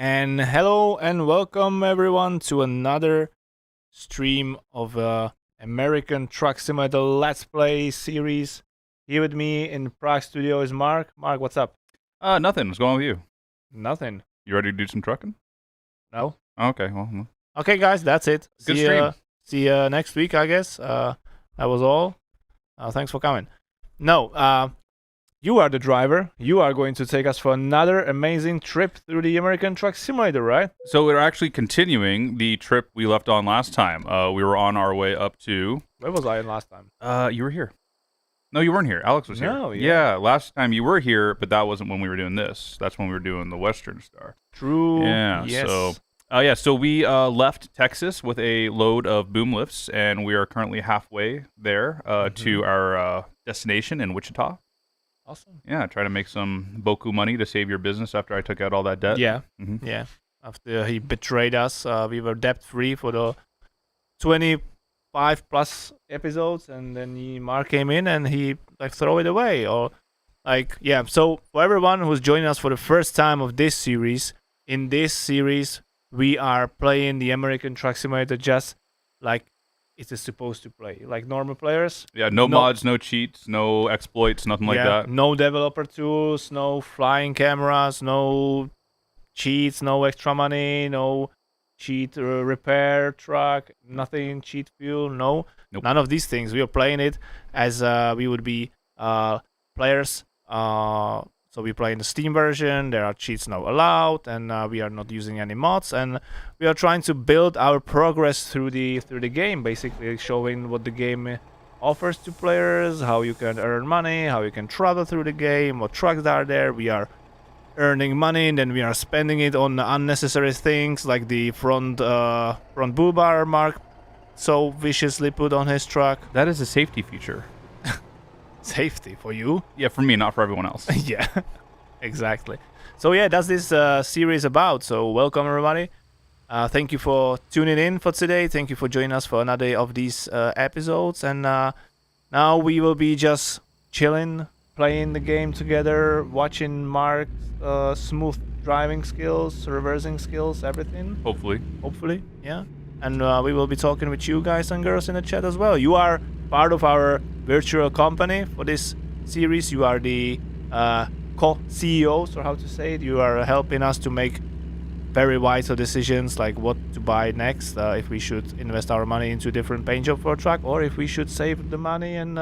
And hello and welcome everyone to another stream of American Truck Simulator Let's Play series. Here with me in Prague studio is Mark. Mark, what's up? Nothing. What's going on with you? Nothing. You ready to do some trucking? No. Okay, well. Okay, guys, that's it. Good stream. See you next week, I guess. That was all. Thanks for coming. No, you are the driver. You are going to take us for another amazing trip through the American Truck Simulator, right? So we're actually continuing the trip we left on last time. We were on our way up to... Where was I last time? You were here. No, you weren't here. Alex was here. No, yeah. Last time you were here, but that wasn't when we were doing this. That's when we were doing the Western Star. True. Yeah, yes. So we left Texas with a load of boom lifts, and we are currently halfway there to our destination in Wichita. Awesome. Yeah, try to make some boku money to save your business after I took out all that debt. Yeah, yeah. After he betrayed us, we were debt-free for the 25 plus episodes, and then Mark came in and he throw it away, or yeah. So for everyone who's joining us for the first time of this series, in this series we are playing the American Truck Simulator just like it is supposed to play, like normal players. Yeah, no mods, no cheats, no exploits, nothing like that. No developer tools, no flying cameras, no cheats, no extra money, no cheat repair truck, nothing, cheat fuel, no. Nope. None of these things. We are playing it as we would be players. So we play in the Steam version. There are cheats now allowed, and we are not using any mods. And we are trying to build our progress through the game, basically showing what the game offers to players, how you can earn money, how you can travel through the game, what trucks are there. We are earning money, and then we are spending it on unnecessary things like the front bull bar Mark so viciously put on his truck. That is a safety feature. Safety for you? Yeah, for me, not for everyone else. Yeah, exactly. So yeah, that's this series about. So welcome everybody. Thank you for tuning in for today. Thank you for joining us for another of these episodes. And now we will be just chilling, playing the game together, watching Mark's smooth driving skills, reversing skills, everything. Hopefully, yeah. And we will be talking with you guys and girls in the chat as well. You are part of our virtual company for this series. You are the co-CEOs, or how to say it. You are helping us to make very vital decisions, like what to buy next, if we should invest our money into a different paint job for a truck, or if we should save the money and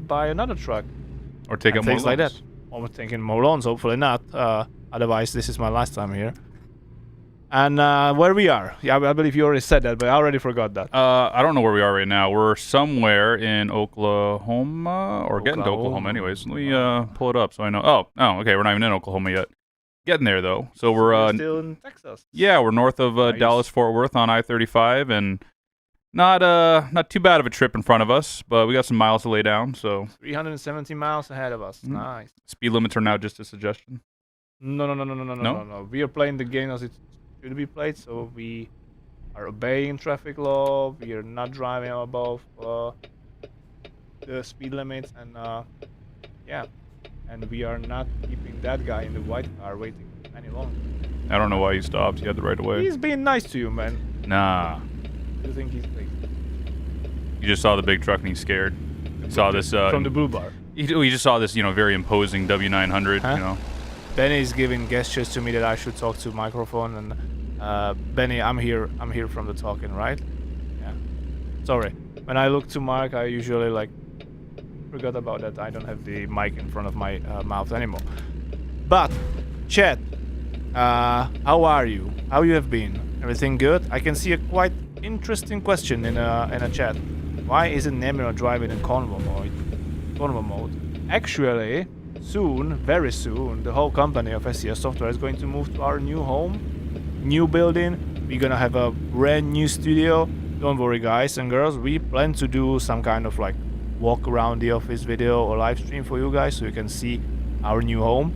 buy another truck. or take out more things like that. Or we're taking more loans, hopefully not. Otherwise, this is my last time here. And where we are. Yeah, I believe you already said that, but I already forgot that. I don't know where we are right now. We're somewhere in Oklahoma, or getting to Oklahoma anyways. Let me pull it up so I know. Oh, okay, we're not even in Oklahoma yet. Getting there, though. So we're still in Texas. Yeah, we're north of Nice. Dallas-Fort Worth on I-35, and not too bad of a trip in front of us, but we got some miles to lay down, so 370 miles ahead of us. Nice. speed limits are now just a suggestion. No. We are playing the game as it should be played, so we are obeying traffic law. We are not driving above the speed limits, and yeah, and we are not keeping that guy in the white car waiting any longer. I don't know why he stopped. He had the right of way. He's being nice to you, man. Nah. You think he's crazy? You just saw the big truck and he's scared. Saw this from the blue bar. He just saw this, very imposing W900. Huh? Benny is giving gestures to me that I should talk to microphone, and Benny, I'm here from the talking, right? Yeah. Sorry. When I look to Mark, I usually forgot about that. I don't have the mic in front of my mouth anymore. But chat, how are you? How you have been? Everything good? I can see a quite interesting question in a chat. Why isn't Nemiro driving in convo mode? Actually, soon, very soon, the whole company of SES Software is going to move to our new home, new building. We're gonna have a brand new studio. Don't worry, guys and girls. We plan to do some kind of walk around the office video or live stream for you guys, so you can see our new home.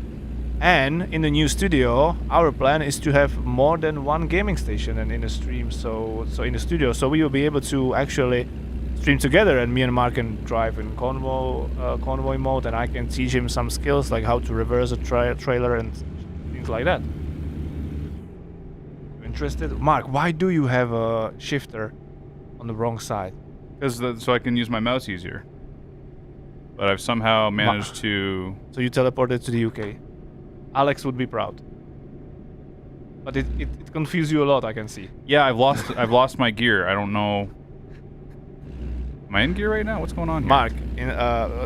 And in the new studio, our plan is to have more than one gaming station and in the stream. So in the studio, so we will be able to actually stream together, and me and Mark can drive in convoy mode, and I can teach him some skills like how to reverse a trailer and things like that. Interested? Mark, why do you have a shifter on the wrong side? Because so I can use my mouse easier. But I've somehow managed to... So you teleported to the UK. Alex would be proud. But it confused you a lot, I can see. Yeah, I've lost my gear. I don't know. Am I in gear right now? What's going on here? Mark, in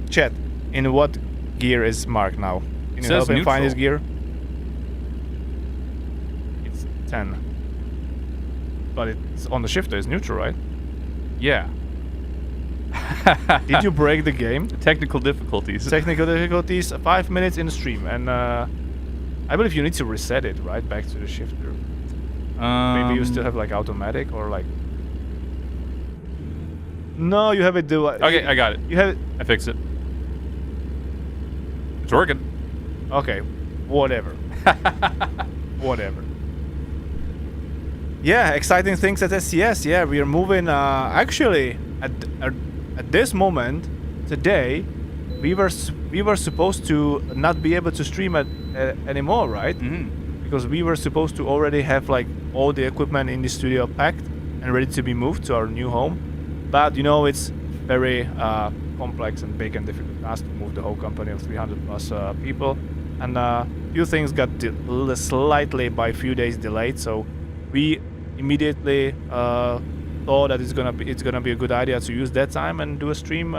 chat, in what gear is Mark now? Can you help him find his gear? It's 10. But it's on the shifter, it's neutral, right? Yeah. Did you break the game? Technical difficulties. Technical difficulties, 5 minutes in the stream, and I believe you need to reset it, right? Back to the shifter. Maybe you still have like automatic or like... No, you have it do... Okay, I got it. You have it... I fixed it. It's working. Okay, whatever. Whatever. Yeah, exciting things at SCS. Yeah, we are moving. Actually, at this moment, today, we were supposed to not be able to stream anymore, right? Mm-hmm. Because we were supposed to already have like all the equipment in the studio packed and ready to be moved to our new home. But you know, it's very complex and big and difficult task to move the whole company of 300 plus people, and few things got slightly by a few days delayed. So we immediately thought that it's gonna be a good idea to use that time and do a stream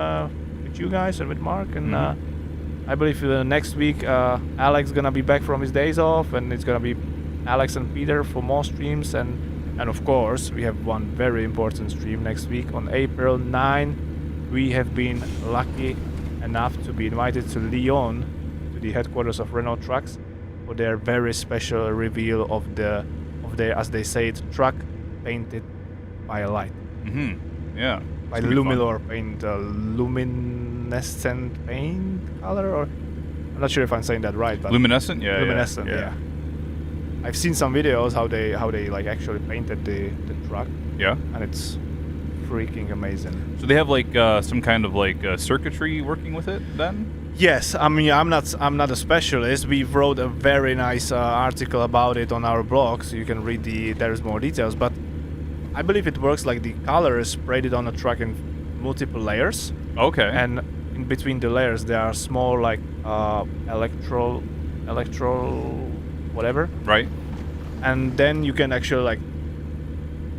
with you guys and with Mark. And I believe next week Alex gonna be back from his days off, and it's gonna be Alex and Peter for more streams. And of course, we have one very important stream next week on April 9. We have been lucky enough to be invited to Lyon, to the headquarters of Renault Trucks, for their very special reveal of their, as they say it, truck painted by a light. Mm-hmm. Yeah. By Luminescent paint, luminescent paint color, or I'm not sure if I'm saying that right, but Luminescent, yeah. Luminescent, yeah. I've seen some videos how they like actually painted the truck. Yeah. And it's freaking amazing. So they have like some kind of like circuitry working with it then? Yes, I mean I'm not a specialist. We wrote a very nice article about it on our blog, so you can read there's more details. But I believe it works like the color is sprayed on a truck in multiple layers. Okay. And in between the layers there are small like electro whatever. Right. And then you can actually like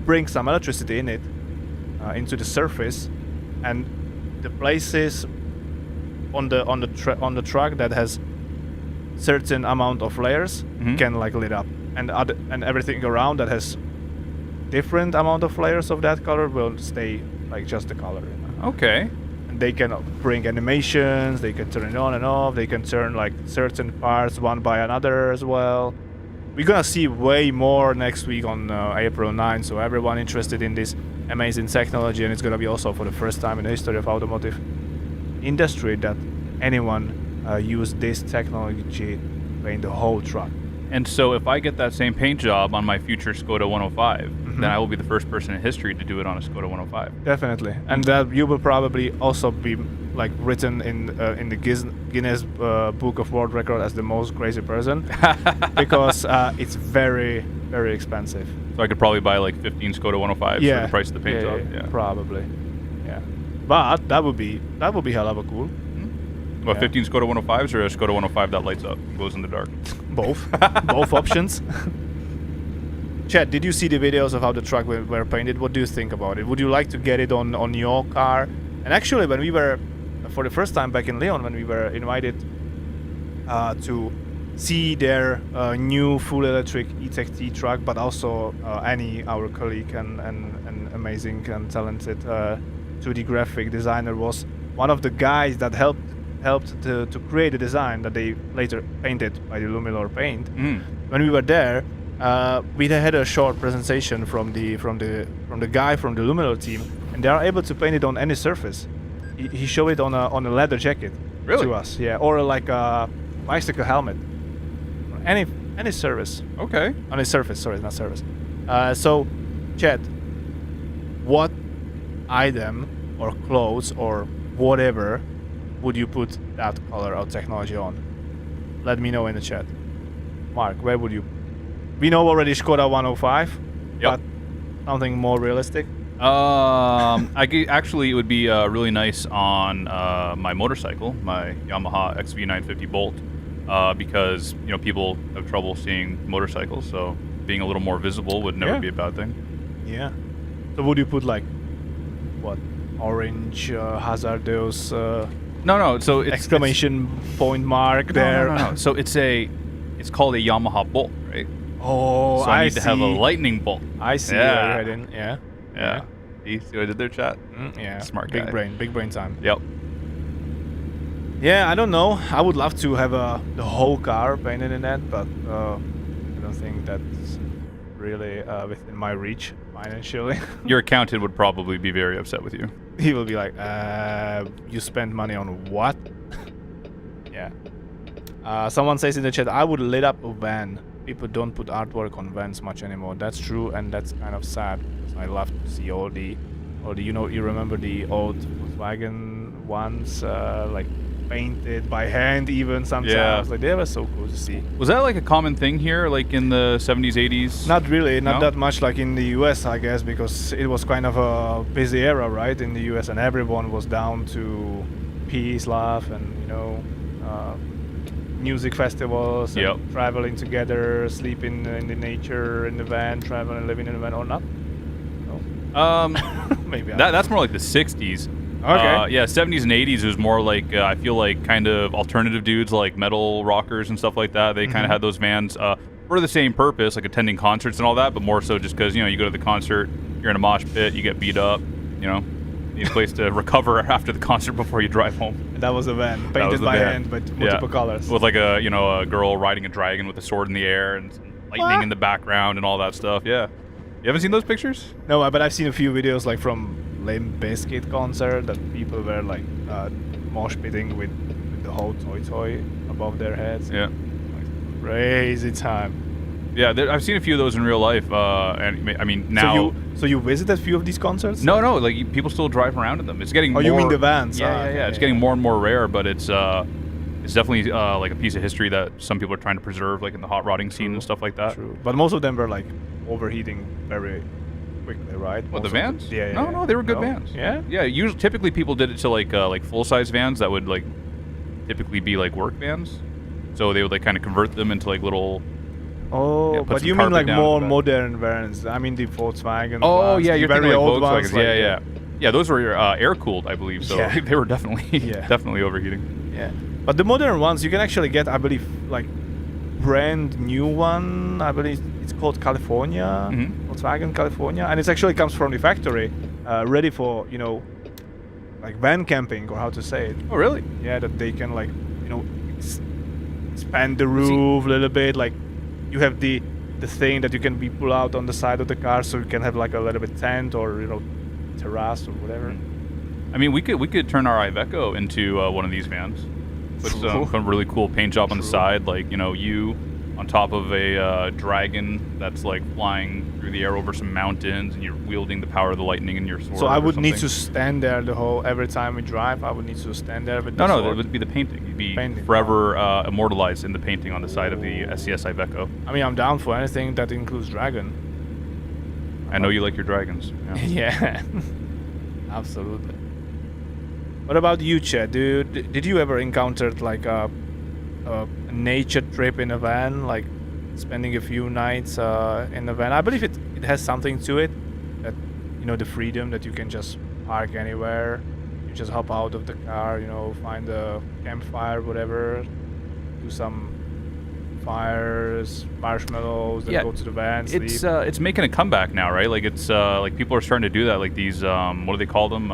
bring some electricity in it into the surface, and the places on the truck that has certain amount of layers can like lit up, and everything around that has different amount of layers of that color will stay like just the color. Okay. And they can bring animations, they can turn it on and off, they can turn like certain parts one by another as well. We're gonna see way more next week on April 9, so everyone interested in this amazing technology, and it's gonna be also for the first time in the history of automotive industry that anyone used this technology to paint the whole truck. And so if I get that same paint job on my future Skoda 105, then I will be the first person in history to do it on a Skoda 105. Definitely, and that you will probably also be like written in the Guinness Book of World Record as the most crazy person, because it's very, very expensive. So I could probably buy like 15 Skoda 105s for the price of the paint job. Yeah, probably. Yeah, but that would be hell of a cool. What, 15 Skoda 105s or a Skoda 105 that lights up and glows in the dark? Both. Both options. Chad, did you see the videos of how the truck were painted? What do you think about it? Would you like to get it on your car? And actually, when we were, for the first time back in Lyon, when we were invited to see their new full electric E-Tech T truck, but also Annie, our colleague and amazing and talented 2D graphic designer, was one of the guys that helped to create the design that they later painted by the Luminescent paint. When we were there, we had a short presentation from the guy from the Luminescent team, and they are able to paint it on any surface. He showed it on a leather jacket to us, yeah, or like a bicycle helmet, any surface. Okay. On a surface, sorry, not surface. So, Chad, what item or clothes or whatever would you put that color or technology on? Let me know in the chat. Mark, where would you We know already Skoda 105. Yep. But something more realistic. Actually, it would be really nice on my motorcycle, my Yamaha XV950 Bolt, because people have trouble seeing motorcycles, so being a little more visible would never be a bad thing. Yeah. So would you put like what orange hazardous? No. So it's exclamation point mark there. No. So it's called a Yamaha Bolt, right? Oh, so I need to have a lightning bolt. I see. Yeah. Right in. Yeah. Yeah. See what I did there, chat? Yeah. Smart guy. Big brain time. Yep. Yeah, I don't know. I would love to have the whole car painted in that, but I don't think that's really within my reach financially. Your accountant would probably be very upset with you. He will be like, you spent money on what? Yeah. Someone says in the chat, I would lit up a van. People don't put artwork on vans much anymore. That's true, and that's kind of sad. Because I love to see all the you remember the old Volkswagen ones, like painted by hand even sometimes. Yeah. Like they were so cool to see. Was that like a common thing here, like in the 70s, 80s? Not really, not that much like in the US, I guess, because it was kind of a busy era, right, in the US, and everyone was down to peace, love, and music festivals, and traveling together, sleeping in the nature, in the van, traveling, living in the van, or not? No. Maybe. That's more like the 60s. Okay. Yeah, 70s and 80s was more like I feel like kind of alternative dudes, like metal rockers and stuff like that. They kind of had those vans for the same purpose, like attending concerts and all that, but more so just because you go to the concert, you're in a mosh pit, you get beat up, need a place to recover after the concert before you drive home. And that was a van painted by hand, but multiple colors. With like a a girl riding a dragon with a sword in the air and lightning in the background and all that stuff. Yeah, you haven't seen those pictures? No, but I've seen a few videos like from Limp Bizkit concert that people were like mosh pitting with the whole toy above their heads. Yeah, like, crazy time. Yeah, I've seen a few of those in real life, and I mean now. So you visited a few of these concerts? No, like people still drive around in them. It's getting. Oh, more, you mean the vans? Yeah. It's getting more and more rare, but it's definitely like a piece of history that some people are trying to preserve, like in the hot rodding scene and stuff like that. True, but most of them were like overheating very quickly, right? What, the vans? Yeah. No, they were good vans. Yeah. Yeah. Typically people did it to like full size vans that would like typically be like work vans, so they would like kind of convert them into like little. Oh, but you mean like more modern vans? I mean the Volkswagen. Oh ones, yeah, you're very thinking old like ones. Volkswagens. Yeah. Those were air cooled, I believe. So they were definitely definitely overheating. Yeah, but the modern ones you can actually get, I believe, like brand new one. I believe it's called California, Volkswagen California, and it actually comes from the factory, ready for like van camping, or how to say it. Oh really? Yeah, that they can like expand the roof a little bit, like. You have the thing that you can be pull out on the side of the car, so you can have like a little bit tent or terrace or whatever. I mean, we could turn our Iveco into one of these vans. Put some really cool paint job on the side, like you on top of a dragon that's like flying through the air over some mountains, and you're wielding the power of the lightning in your sword. So I would need to stand there every time we drive. I would need to stand there with the sword. No, it would be the painting. You'd be forever immortalized in the painting on the side of the SCS Iveco. I mean, I'm down for anything that includes dragon. I know you like your dragons. Yeah, absolutely. What about you, Chad? Did you ever encounter like a nature trip in a van, like spending a few nights in a van? I believe it has something to it, that the freedom that you can just park anywhere, you just hop out of the car, find a campfire, whatever, do some fires, marshmallows, then go to the van, sleep. It's making a comeback now, right? Like it's like people are starting to do that, like these what do they call them,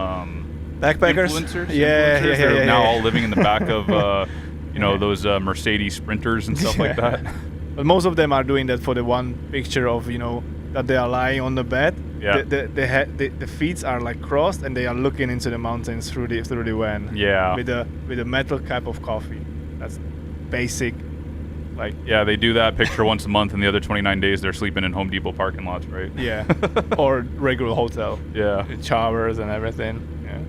backpackers? Influencers? Yeah. They're now all living in the back of those Mercedes Sprinters and stuff like that. But most of them are doing that for the one picture of that they are lying on the bed. Yeah. The feet are like crossed and they are looking into the mountains through the van. Yeah. With a metal cup of coffee. That's basic. Like. Yeah, they do that picture once a month, and the other 29 days they're sleeping in Home Depot parking lots, right? Yeah. Or regular hotel. Yeah. With showers and everything. Yeah.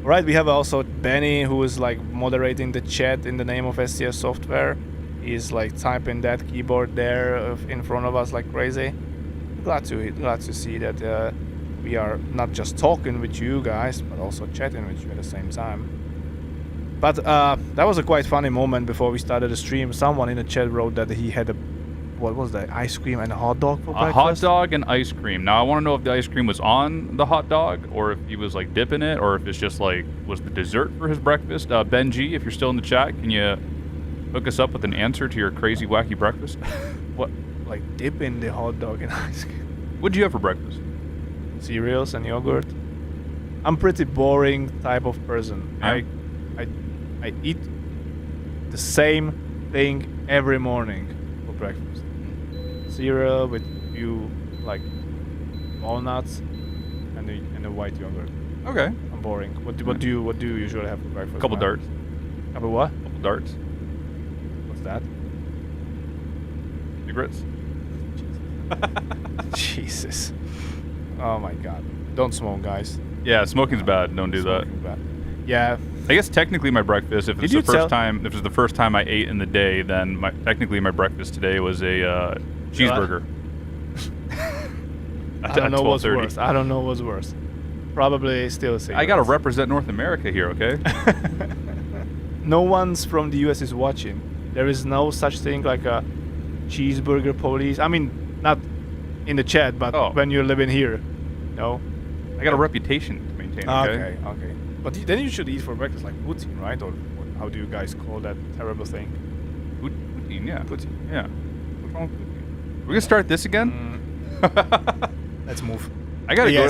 Right, we have also Benny, who is like moderating the chat in the name of SCS Software. He's like typing that keyboard there in front of us like crazy. Glad to see that we are not just talking with you guys, but also chatting with you at the same time. But that was a quite funny moment before we started the stream. Someone in the chat wrote that he had what was that, ice cream and a hot dog for breakfast? A hot dog and ice cream. Now I want to know if the ice cream was on the hot dog, or if he was like dipping it, or if it's just like was the dessert for his breakfast. Benji, if you're still in the chat, can you hook us up with an answer to your crazy wacky breakfast? What, like dipping the hot dog in ice cream? What did you have for breakfast? Cereals and yogurt. I'm pretty boring type of person. Yeah. I eat the same thing every morning for breakfast. Cereal with few like walnuts and a white yogurt. Okay. I'm boring. What do you usually have for breakfast? Couple darts. Couple what? Couple darts. What's that? Cigarettes. Jesus. Oh my god. Don't smoke, guys. Yeah, smoking's bad. Don't do that. Smoking's bad. Yeah. I guess technically my breakfast, if Did it's you the first time, if it's the first time I ate in the day, then technically my breakfast today was a cheeseburger. I don't know what's worse. I don't know what's worse. Probably still cigarettes. I gotta represent North America here, okay? No one's from the US is watching. There is no such thing like a cheeseburger police. I mean, not in the chat, but when you're living here. No? I got a reputation to maintain, okay? Okay. But then you should eat for breakfast like poutine, right? Or how do you guys call that terrible thing? Poutine, yeah. Poutine. Yeah. What's wrong with poutine? We're gonna start this again? Let's move. I gotta go.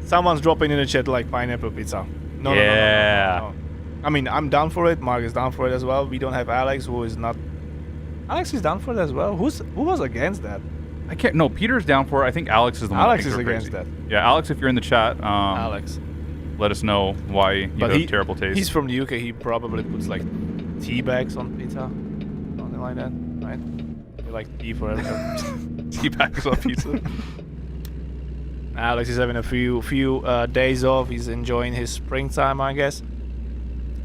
Someone's dropping in the chat like pineapple pizza. No. I mean, I'm down for it. Mark is down for it as well. We don't have Alex, who is not. Alex is down for it as well. Who was against that? I can't. No, Peter's down for it. I think Alex is the one. Alex is against that. Yeah, Alex, if you're in the chat, Alex, let us know why you have terrible taste. He's from the UK. He probably puts like tea bags on pizza, something like that, right? You like tea for everything. Tea bags on pizza. Alex is having a few days off. He's enjoying his springtime, I guess.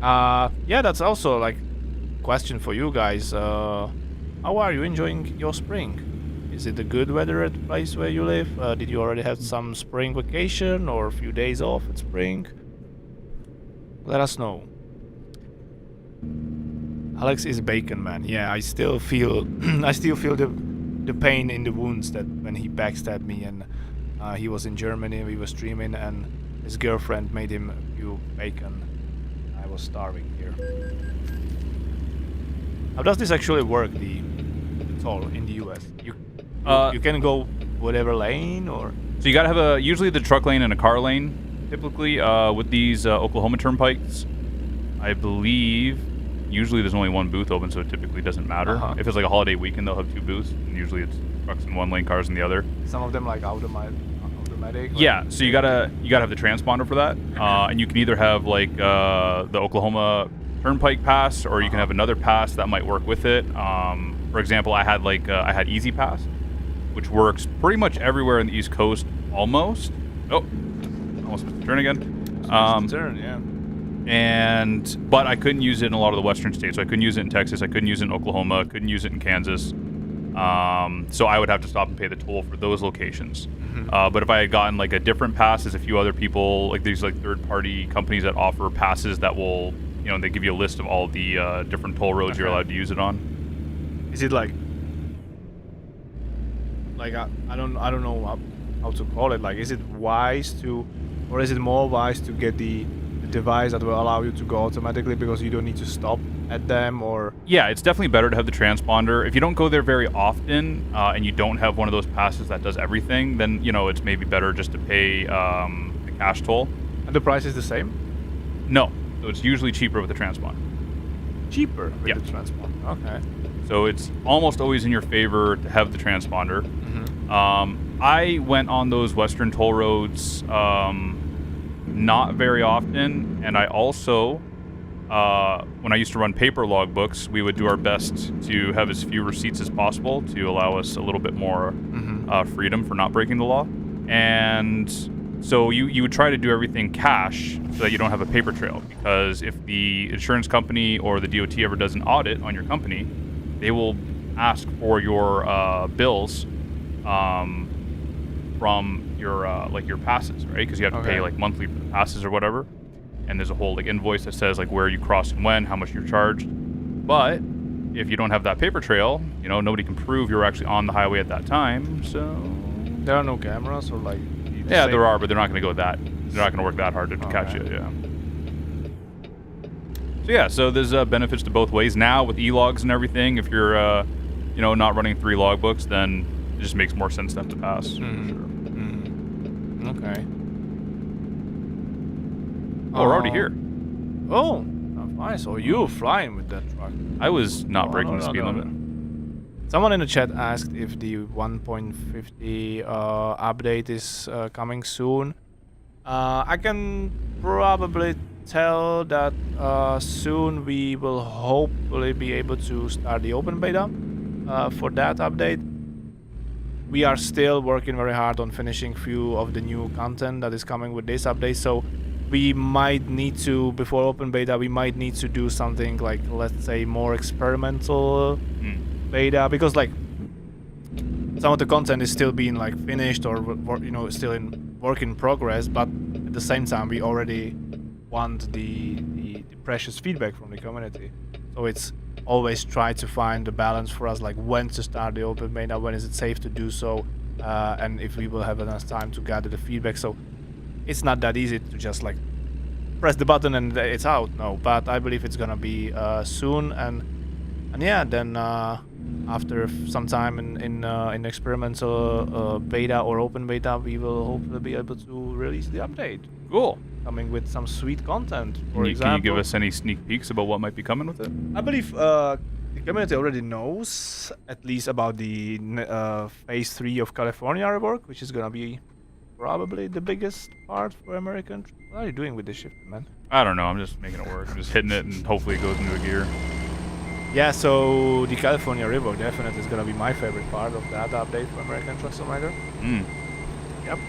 Yeah, that's also like question for you guys. How are you enjoying your spring? Is it the good weather at the place where you live? Did you already have some spring vacation or a few days off at spring? Let us know. Alex is bacon man. Yeah, I still feel the pain in the wounds that when he backstabbed me and he was in Germany, we were streaming and his girlfriend made him a few bacon. I was starving here. How does this actually work, the toll in the US? You can go whatever lane, or so you gotta have usually the truck lane and a car lane. Typically, with these Oklahoma turnpikes, I believe usually there's only one booth open, so it typically doesn't matter. If it's like a holiday weekend, they'll have two booths, and usually it's trucks in one lane, cars in the other. Some of them like automatic. Yeah, so you gotta have the transponder for that, and you can either have like the Oklahoma Turnpike pass, or you can have another pass that might work with it. For example, I had Easy Pass, which works pretty much everywhere in the East Coast, almost. Oh, almost missed the turn again. Turn, yeah. But I couldn't use it in a lot of the western states. So I couldn't use it in Texas. I couldn't use it in Oklahoma. Couldn't use it in Kansas. So I would have to stop and pay the toll for those locations. But if I had gotten like a different pass, there's a few other people, like these like third-party companies that offer passes that will, they give you a list of all the different toll roads you're allowed to use it on. Is it like I don't know how to call it. Like, is it wise to, or is it more wise to get the device that will allow you to go automatically because you don't need to stop at them? Or yeah, it's definitely better to have the transponder. If you don't go there very often and you don't have one of those passes that does everything, then it's maybe better just to pay the cash toll. And the price is the same? No, so it's usually cheaper with the transponder. Cheaper with the transponder. Okay. So it's almost always in your favor to have the transponder. I went on those western toll roads not very often, and I also, when I used to run paper logbooks, we would do our best to have as few receipts as possible to allow us a little bit more freedom for not breaking the law. And so you would try to do everything cash so that you don't have a paper trail, because if the insurance company or the DOT ever does an audit on your company, they will ask for your bills from your like your passes, right? Because you have to pay like monthly for the passes or whatever. And there's a whole like invoice that says like where you crossed and when, how much you're charged. But if you don't have that paper trail, you know, nobody can prove you're actually on the highway at that time. So there are no cameras or like. Yeah, there are, but they're not going to go that. They're not going to work that hard to catch you. Yeah. So yeah, so there's benefits to both ways now with e-logs and everything. If you're, you know, not running 3 logbooks, then it just makes more sense to have to pass. Okay. Oh, we're already here. Oh, nice. So you're flying with that truck. I was not breaking the speed limit. Someone in the chat asked if the 1.50 update is coming soon. I can probably tell that soon we will hopefully be able to start the open beta for that update. We are still working very hard on finishing few of the new content that is coming with this update, so we might need to, before open beta, we might need to do something like, let's say, more experimental beta, because like some of the content is still being like finished or you know, still in work in progress, but at the same time we already want the precious feedback from the community. So it's always try to find the balance for us, like when to start the open beta, when is it safe to do so, and if we will have enough time to gather the feedback. So it's not that easy to just like press the button and it's out. No, but I believe it's gonna be soon, and yeah, then after some time in experimental beta or open beta, we will hopefully be able to release the update. Cool. Coming with some sweet content. Can you give us any sneak peeks about what might be coming with it? I believe the community already knows at least about the phase 3 of California rework, which is gonna be probably the biggest part for American. What are you doing with this shift, man? I don't know. I'm just making it work. I'm just hitting it, and hopefully it goes into a gear. Yeah, so the California rework definitely is gonna be my favorite part of that update for American Truck Simulator. Yep.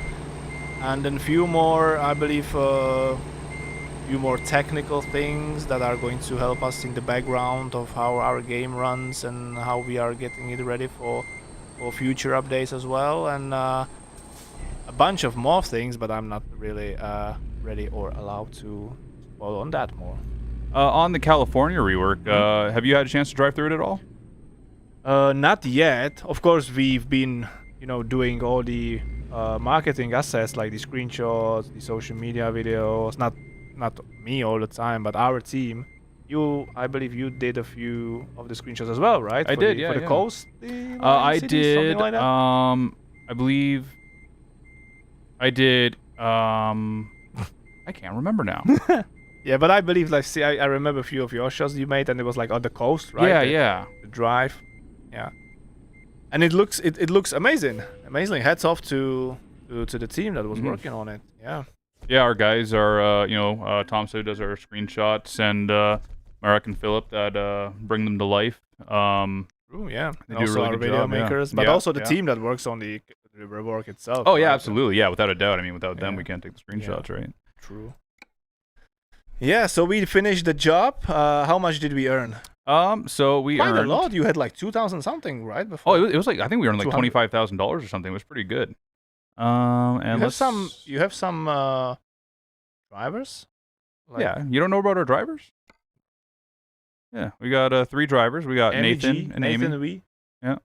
And then few more, I believe, few more technical things that are going to help us in the background of how our game runs and how we are getting it ready for future updates as well, and a bunch of more things, but I'm not really ready or allowed to follow on that more. On the California rework, have you had a chance to drive through it at all? Not yet. Of course, we've been, you know, doing all the marketing assets like the screenshots, the social media videos. Not me all the time, but our team. I believe you did a few of the screenshots as well, right? I did, yeah. For the coast. I cities, did. like that? I believe I did. I can't remember now. Yeah, but I believe, like, see, I remember a few of your shots you made, and it was like on the coast, right? Yeah, The drive, yeah. And it looks amazing. Hats off to the team that was working on it. Yeah. Yeah, our guys are, you know, Tom so does our screenshots, and Mark and Philip that bring them to life. True, yeah. They And do a also really our good video job, makers, but also the team that works on the rework itself. Oh, yeah, right? absolutely. Yeah, without a doubt. I mean, without them, we can't take the screenshots, right? True. Yeah, so we finished the job. How much did we earn? So we Quite earned a lot. You had like 2,000 something, right? Before. Oh, it was like, I think we earned like $25,000 or something. It was pretty good. And you have some drivers? Like, yeah, you don't know about our drivers? Yeah, we got 3 drivers. We got Nathan and Amy. And we. Yeah,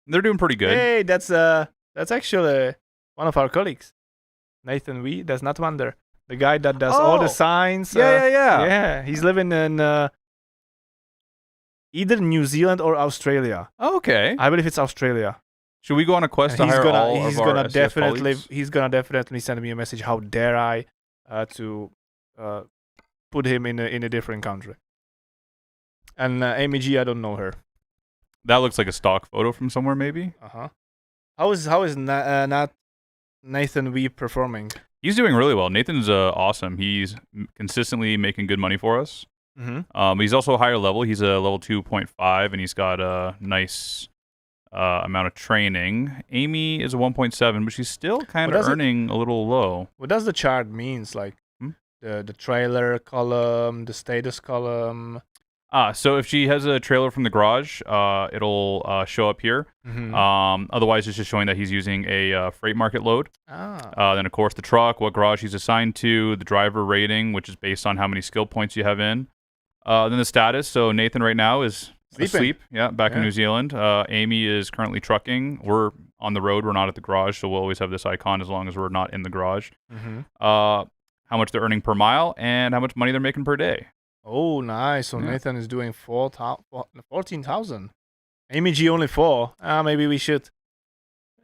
they're doing pretty good. Hey, that's actually one of our colleagues, Nathan Wee. There's not Wonder, the guy that does all the signs. Yeah. He's living in either New Zealand or Australia. Okay, I believe it's Australia. Should we go on a quest to hire all of our SCF colleagues? He's gonna definitely send me a message. How dare I to put him in a different country? And Amy G, I don't know her. That looks like a stock photo from somewhere, maybe. How is not Nathan Wee performing? He's doing really well. Nathan's awesome. He's consistently making good money for us. He's also a higher level. He's a level 2.5, and he's got a nice amount of training. Amy is a 1.7, but she's still kind of earning a little low. What does the chart means? Like the trailer column, the status column. So if she has a trailer from the garage, it'll show up here. Otherwise, it's just showing that he's using a freight market load. Then, of course, the truck, what garage he's assigned to, the driver rating, which is based on how many skill points you have in. Then the status. So Nathan right now is asleep. Yeah, back in New Zealand. Amy is currently trucking. We're on the road. We're not at the garage, so we'll always have this icon as long as we're not in the garage. How much they're earning per mile and how much money they're making per day. Oh, nice. So Nathan is doing 14,000. Amy G only 4. Maybe we should.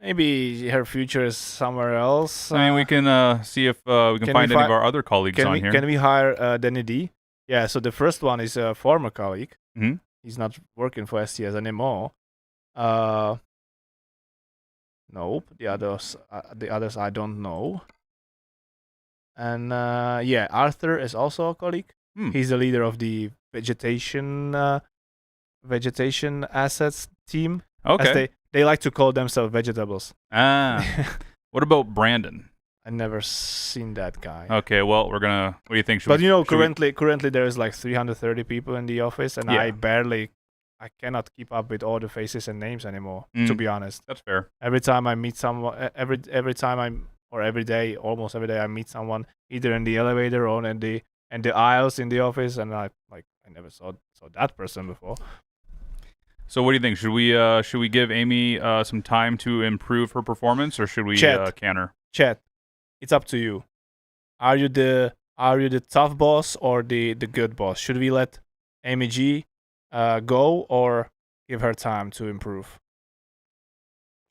Maybe her future is somewhere else. I mean, we can see if we can find any of our other colleagues on here. Can we hire Danny D? Yeah, so the first one is a former colleague. He's not working for STS anymore. Nope. The others I don't know. And yeah, Arthur is also a colleague. He's the leader of the vegetation assets team. Okay. As they like to call themselves vegetables. What about Brandon? I never seen that guy. Okay, well, we're gonna. What do you think? Currently there is like 330 people in the office, and I cannot keep up with all the faces and names anymore. To be honest, that's fair. Every time I meet someone, every day, almost every day, I meet someone either in the elevator or in the aisles in the office, and I never saw that person before. So what do you think? Should we give Amy some time to improve her performance, or should we can her? Chat, it's up to you. Are you the tough boss or the good boss? Should we let Amy G go or give her time to improve?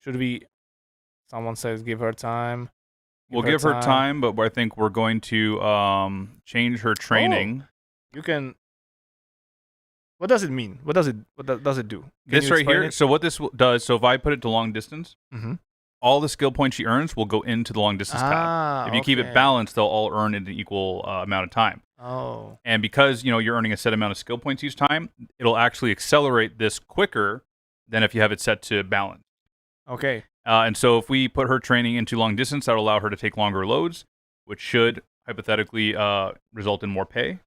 Should we? Someone says give her time. We'll give her time, but I think we're going to change her training. You can. What does it mean? What does it do? This right here. So what this does, so if I put it to long distance, all the skill points she earns will go into the long distance tab. If you keep it balanced, they'll all earn in an equal amount of time. Oh. And because you're earning a set amount of skill points each time, it'll actually accelerate this quicker than if you have it set to balance. Okay. And so if we put her training into long distance, that will allow her to take longer loads, which should hypothetically result in more pay.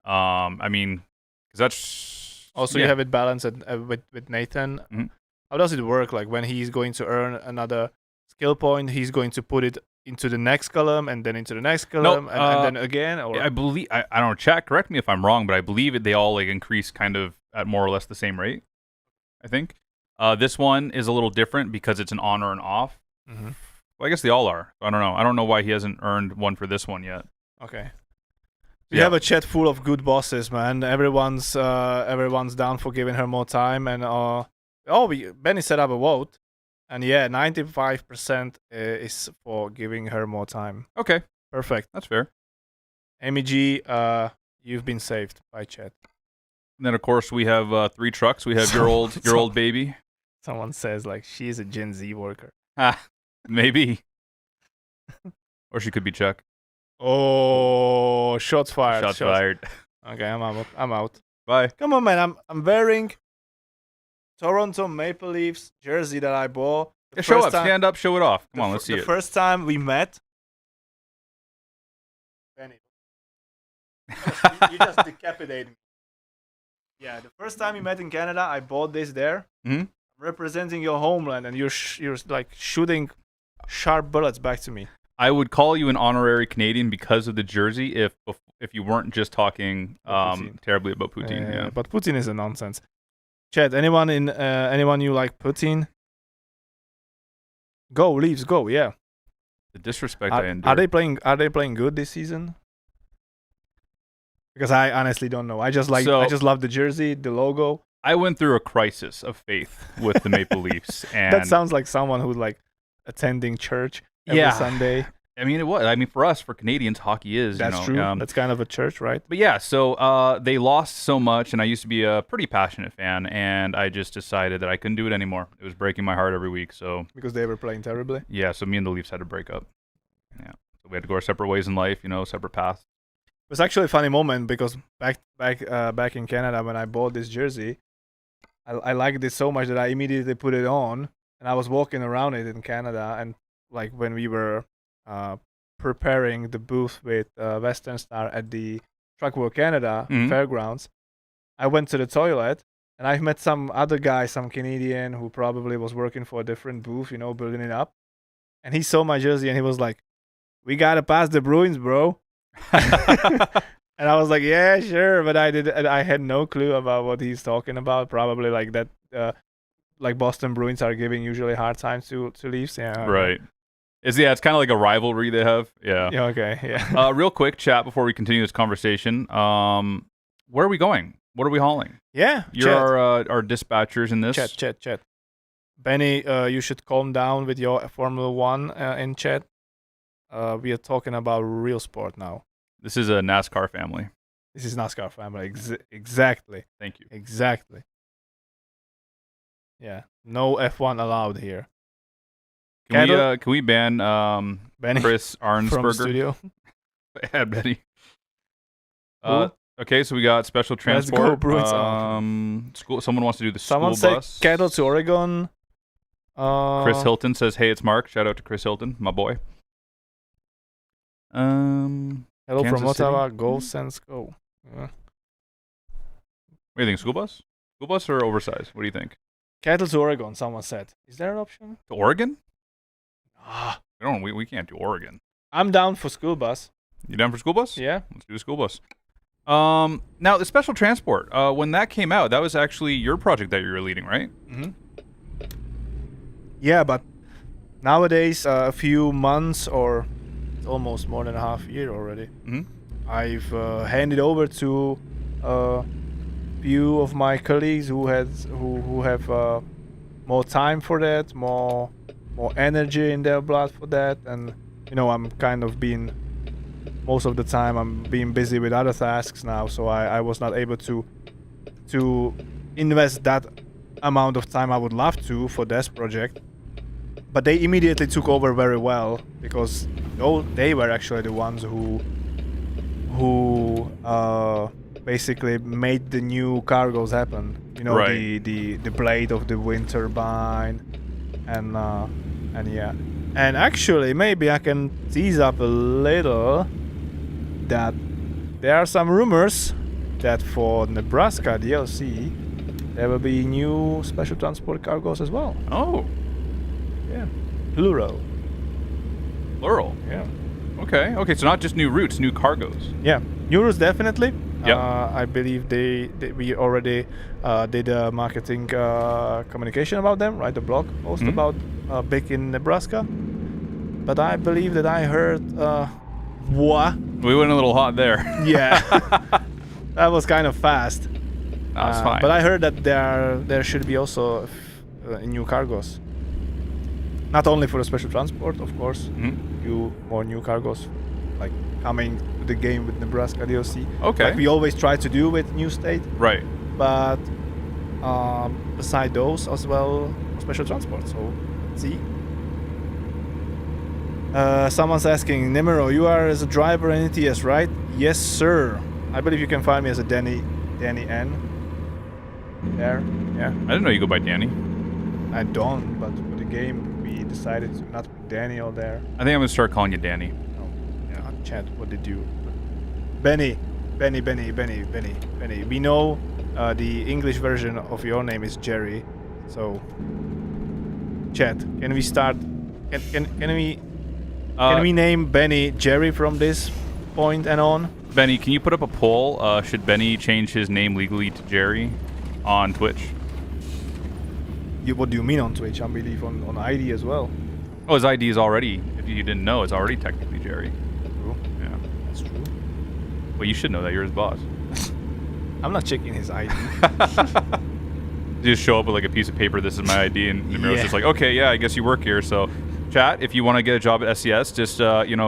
I mean, because that's... Also, you have it balanced with Nathan. How does it work? Like when he's going to earn another skill point, he's going to put it into the next column and then into the next column and then again? Or? I believe... I don't know, chat, correct me if I'm wrong, but I believe they all increase kind of at more or less the same rate, I think. This one is a little different because it's an on or an off. Well, I guess they all are. I don't know. I don't know why he hasn't earned one for this one yet. Okay. We have a chat full of good bosses, man. Everyone's down for giving her more time, and Benny set up a vote, and 95% is for giving her more time. Okay, perfect. That's fair. Amy G, you've been saved by chat. And then of course we have 3 trucks. We have your old baby. Someone says like she's a Gen Z worker. Maybe. Or she could be Chuck. Oh, shots fired. Shots fired. Okay, I'm out. Bye. Come on, man. I'm wearing Toronto Maple Leafs jersey that I bought. Show up. Stand up. Show it off. Come on, let's see it. The first time we met. Benny. You just decapitated me. Yeah, the first time we met in Canada, I bought this there. I'm representing your homeland, and you're like shooting sharp bullets back to me. I would call you an honorary Canadian because of the jersey if you weren't just talking terribly about Putin. Yeah. But Putin is a nonsense. Chat, anyone you like Putin? Go, Leafs, go, yeah. The disrespect I endured. Are they playing good this season? Because I honestly don't know. I just love the jersey, the logo. I went through a crisis of faith with the Maple Leafs, and that sounds like someone who's like attending church every Sunday. I mean, it was. I mean, for us, for Canadians, hockey is. That's true. That's kind of a church, right? But yeah, so they lost so much, and I used to be a pretty passionate fan, and I just decided that I couldn't do it anymore. It was breaking my heart every week. So because they were playing terribly. Yeah, so me and the Leafs had to break up. Yeah, so we had to go our separate ways in life. Separate paths. It was actually a funny moment because back in Canada when I bought this jersey, I liked it so much that I immediately put it on, and I was walking around it in Canada, and like when we were preparing the booth with Western Star at the Truck World Canada fairgrounds, I went to the toilet and I met some other guy, some Canadian who probably was working for a different booth, building it up. And he saw my jersey and he was like, "We gotta pass the Bruins, bro." And I was like, "Yeah, sure," but I had no clue about what he's talking about. Probably like that, like Boston Bruins are giving usually hard times to Leafs. Yeah. Right. It's kind of like a rivalry they have. Yeah. Yeah. Okay. Yeah. Real quick chat before we continue this conversation. Where are we going? What are we hauling? Yeah. You're our dispatchers in this. Chat. Benny, you should calm down with your Formula One in chat. We are talking about real sport now. This is a NASCAR family. This is NASCAR family. Exactly. Thank you. Exactly. Yeah. No F1 allowed here. Can we ban Benny Chris Arnsberger from the studio? Yeah, Benny. Okay, so we got special transport. Let's go, Bruins. School. Someone wants to do the Someone school bus. said cattle to Oregon. Chris Hilton says, "Hey, it's Mark." Shout out to Chris Hilton, my boy. Hello Kansas from Ottawa. City? Go Sens go. Yeah. What do you think? School bus? School bus or oversized? What do you think? Cattle to Oregon. Someone said. Is there an option? To Oregon? Ah, We can't do Oregon. I'm down for school bus. You down for school bus? Yeah. Let's do a school bus. Now the special transport. When that came out, that was actually your project that you were leading, right? Mm-hmm. Yeah, but nowadays, a few months or almost more than a half year already, I've handed over to a few of my colleagues who have more time for that, more energy in their blood for that, and I'm kind of being most of the time I'm being busy with other tasks now, so I was not able to invest that amount of time I would love to for this project. But they immediately took over very well because they were actually the ones who basically made the new cargoes happen. Right. the blade of the wind turbine, and yeah. And actually, maybe I can tease up a little that there are some rumors that for Nebraska DLC there will be new special transport cargoes as well. Oh, Yeah, plural. plural. Yeah, Okay. So not just new routes, new cargoes. yeah. New routes definitely. Yep. I believe we already did a marketing communication about them, right? The blog post about Big in Nebraska. But I believe that I heard what? We went a little hot there. Yeah, that was kind of fast. That's fine. But I heard that there should be also new cargos. Not only for the special transport, of course. More new cargos, like coming to the game with Nebraska DLC. Okay. Like we always try to do with New State. Right. But beside those as well, special transport. So, see. Someone's asking, Nemiro, you are as a driver in ATS, right? Yes, sir. I believe you can find me as a Danny N. There, yeah. I didn't know you go by Danny. I don't, but for the game, we decided to not put Daniel there. I think I'm gonna start calling you Danny. No, yeah. Chat, what did you? Benny. We know the English version of your name is Jerry, so. Chat, can we start? Can we name Benny Jerry from this point and on? Benny, can you put up a poll? Should Benny change his name legally to Jerry on Twitch? What do you mean on Twitch? I believe on ID as well. Oh, his ID is already, if you didn't know, it's already technically Jerry. True. Yeah. That's true. Well, you should know that. You're his boss. I'm not checking his ID. You just show up with like a piece of paper, this is my ID, and Nemiro's just like, okay, yeah, I guess you work here, so... Chat, if you want to get a job at SCS, just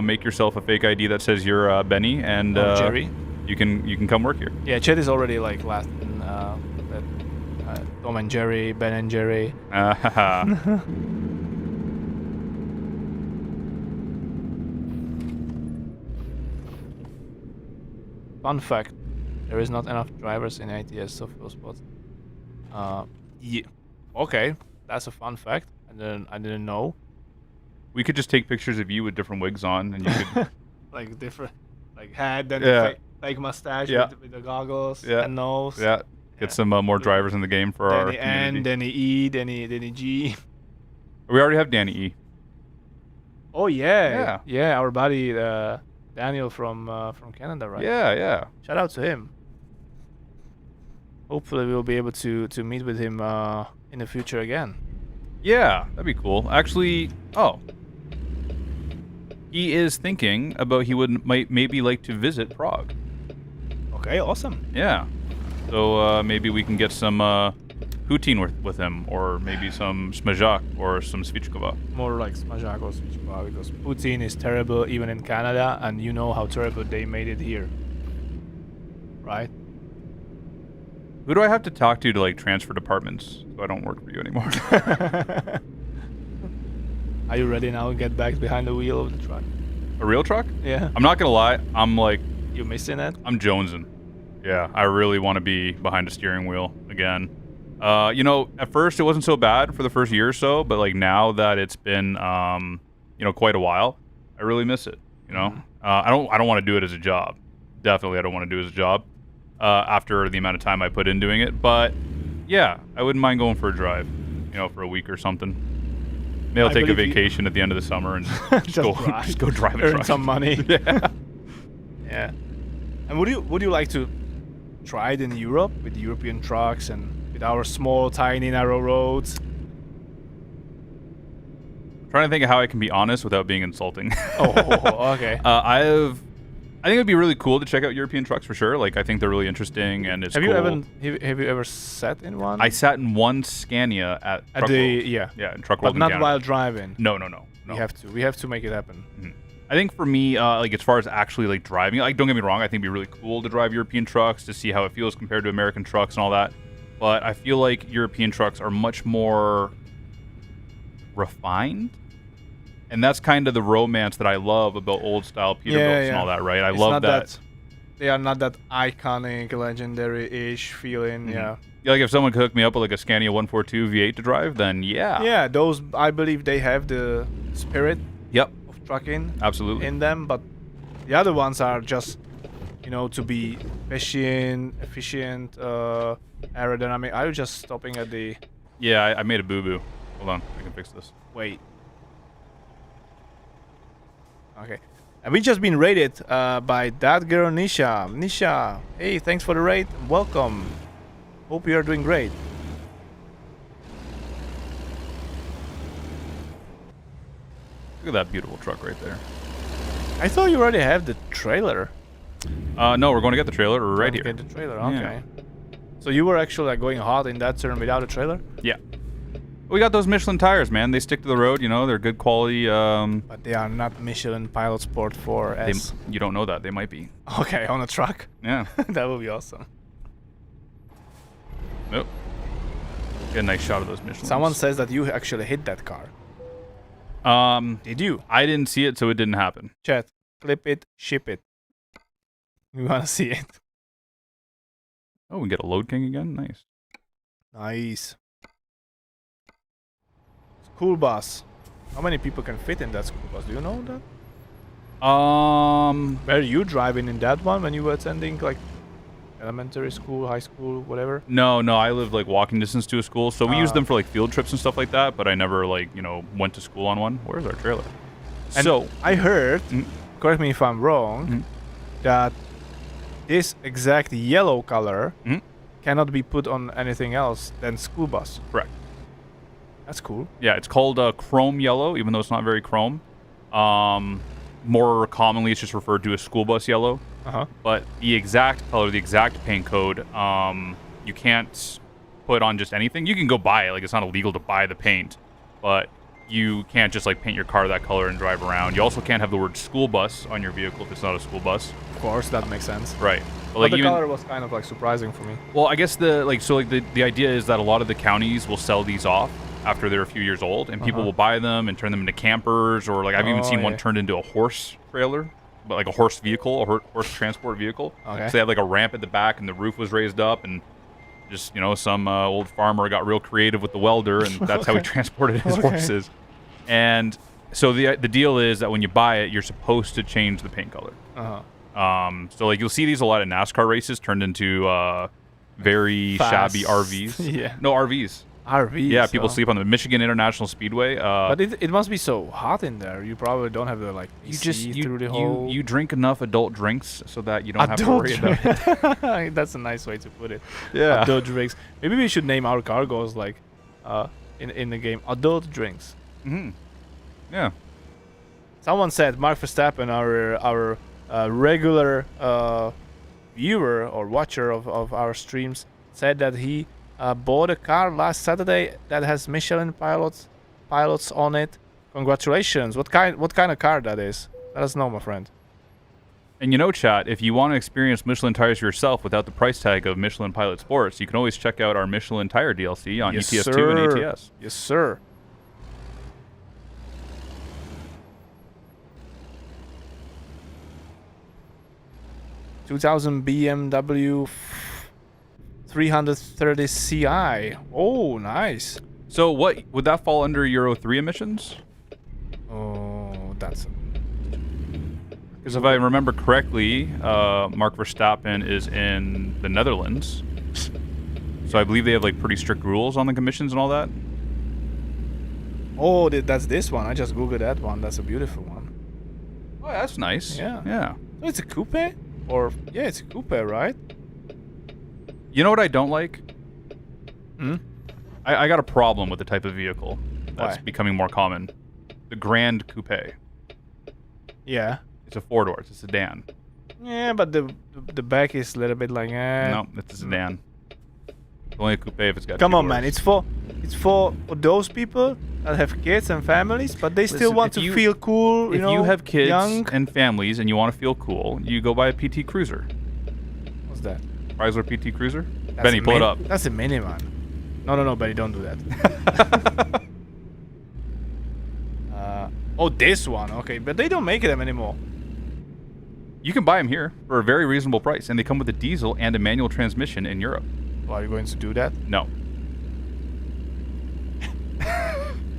make yourself a fake ID that says you're Benny, and Jerry. You can come work here. Yeah, chat is already like last in Tom and Jerry, Ben and Jerry. Fun fact: there is not enough drivers in ATS to fill spots. Yeah. Okay, that's a fun fact. I didn't know. We could just take pictures of you with different wigs on, and you could like different, like head and Yeah. fake mustache Yeah. with the goggles Yeah. and nose. Yeah, Get some more drivers in the game for our Danny community. N, Danny E, Danny G. We already have Danny E. Oh yeah. Yeah, our buddy Daniel from Canada, right? Yeah. Shout out to him. Hopefully we'll be able to meet with him in the future again. Yeah, that'd be cool. Actually, he is thinking about might maybe like to visit Prague. Okay, awesome. Yeah. So maybe we can get some poutine with him, or maybe some smajak or some svichkova. More like smajak or svichkova, because poutine is terrible even in Canada, and you know how terrible they made it here. Right? Who do I have to talk to like transfer departments so I don't work for you anymore? Are you ready now to get back behind the wheel of the truck? A real truck? Yeah. I'm not gonna lie. I'm like, You missing it? I'm jonesing. Yeah, I really want to be behind a steering wheel again. At first it wasn't so bad for the first year or so, but like now that it's been, quite a while, I really miss it. I don't want to do it as a job. Definitely, I don't want to do it as a job. After the amount of time I put in doing it, but yeah, I wouldn't mind going for a drive, for a week or something. Maybe I'll take a vacation at the end of the summer and just go drive a truck. Earn some money. Yeah. Yeah. And would you like to try it in Europe with European trucks and with our small, tiny, narrow roads? I'm trying to think of how I can be honest without being insulting. Okay. I think it'd be really cool to check out European trucks for sure. Like, I think they're really interesting, and it's cool. Have you ever sat in one? I sat in one Scania at Truck World. Yeah, in Truck but World in not Canada. while driving. No. We have to make it happen. Mm-hmm. I think for me, as far as actually like driving, like don't get me wrong, I think it'd be really cool to drive European trucks to see how it feels compared to American trucks and all that. But I feel like European trucks are much more refined. And that's kind of the romance that I love about old style Peterbilts and all that, right? I love that. They are not that iconic, legendary-ish feeling. Yeah. Like if someone could hook me up with like a Scania 142 V8 to drive, then yeah. Yeah, those, I believe they have the spirit Yep. of trucking Absolutely. in them, but the other ones are just, to be efficient, aerodynamic. Are you just stopping at the... Yeah, I made a boo-boo. Hold on, I can fix this. Wait. Okay. And we just been raided by that girl Nisha. Nisha, hey, thanks for the raid. Welcome. Hope you are doing great. Look at that beautiful truck right there. I thought you already have the trailer. No, we're going to get the trailer right here. Get the trailer, okay. So you were actually like going hard in that turn without a trailer? Yeah. We got those Michelin tires, man. They stick to the road, they're good quality. But they are not Michelin Pilot Sport 4S. You don't know that. They might be. Okay, on a truck? Yeah. That would be awesome. Nope. Get a nice shot of those Michelin. Someone says that you actually hit that car. Did you? I didn't see it, so it didn't happen. Chat, clip it, ship it. We want to see it. Oh, we get a Load King again? Nice. Nice. School bus. How many people can fit in that school bus? Do you know that? Were you driving in that one when you were attending like elementary school, high school, whatever? No, I live like walking distance to a school, so we use them for like field trips and stuff like that, but I never like, went to school on one. Where's our trailer? And so I heard, correct me if I'm wrong, that this exact yellow color cannot be put on anything else than school bus. Correct. That's cool. Yeah, it's called chrome yellow, even though it's not very chrome. More commonly, it's just referred to as school bus yellow. But the exact color, the exact paint code, you can't put on just anything. You can go buy it. Like, it's not illegal to buy the paint, but you can't just like paint your car that color and drive around. You also can't have the word school bus on your vehicle if it's not a school bus. Of course, that makes sense. Right. But the color was kind of like surprising for me. Well, I guess the idea is that a lot of the counties will sell these off after they're a few years old, and people will buy them and turn them into campers, or like I've even seen one turned into a horse trailer, but like a horse vehicle, a horse transport vehicle. Okay. So they had like a ramp at the back, and the roof was raised up, and just some old farmer got real creative with the welder, and that's how he transported his horses. And so the deal is that when you buy it, you're supposed to change the paint color. So like you'll see these a lot at NASCAR races turned into very Fast. shabby RVs. Yeah. No, RVs. RVs. Yeah, people oh. sleep on the Michigan International Speedway. But it must be so hot in there. You probably don't have the like you AC through the whole. you drink enough adult drinks so that you don't have to worry about it. That's a nice way to put it. Yeah. Adult drinks. Maybe we should name our cargoes like, in the game, adult drinks. Mm-hmm. Yeah. Someone said Mark Verstappen, our regular viewer or watcher of our streams, said that he bought a car last Saturday that has Michelin pilots on it. Congratulations! What kind of car that is? Let us know, my friend. And you know, chat, if you want to experience Michelin tires yourself without the price tag of Michelin Pilot Sports, you can always check out our Michelin tire DLC on Yes, ETS2 and sir. ATS. Yes, sir. ...2000 BMW 330 Ci. Oh, nice. So what would that fall under Euro 3 emissions? Oh, that's... Because if I remember correctly, Mark Verstappen is in the Netherlands. So I believe they have like pretty strict rules on the emissions and all that. Oh, that's this one. I just googled that one. That's a beautiful one. Oh, that's nice. Yeah. Yeah. So it's a coupe? Or, yeah, it's a coupe, right? You know what I don't like? Hmm? I got a problem with the type of vehicle that's Why? becoming more common. The Grand Coupe. Yeah. It's a four-door. It's a sedan. Yeah, but the back is a little bit like, No, it's a sedan. It's only a coupe if it's got Come two on, man. doors. It's for those people that have kids and families, but they still Listen, want if to you- feel cool. If You know, you have kids young. and families and you want to feel cool, you go buy a PT Cruiser. What's that? Chrysler PT Cruiser? That's Benny, a pull it mini- up. That's a mini, man. No, Benny, don't do that. Oh, this one. Okay, but they don't make them anymore. You can buy them here for a very reasonable price, and they come with a diesel and a manual transmission in Europe. Well, are you going to do that? No.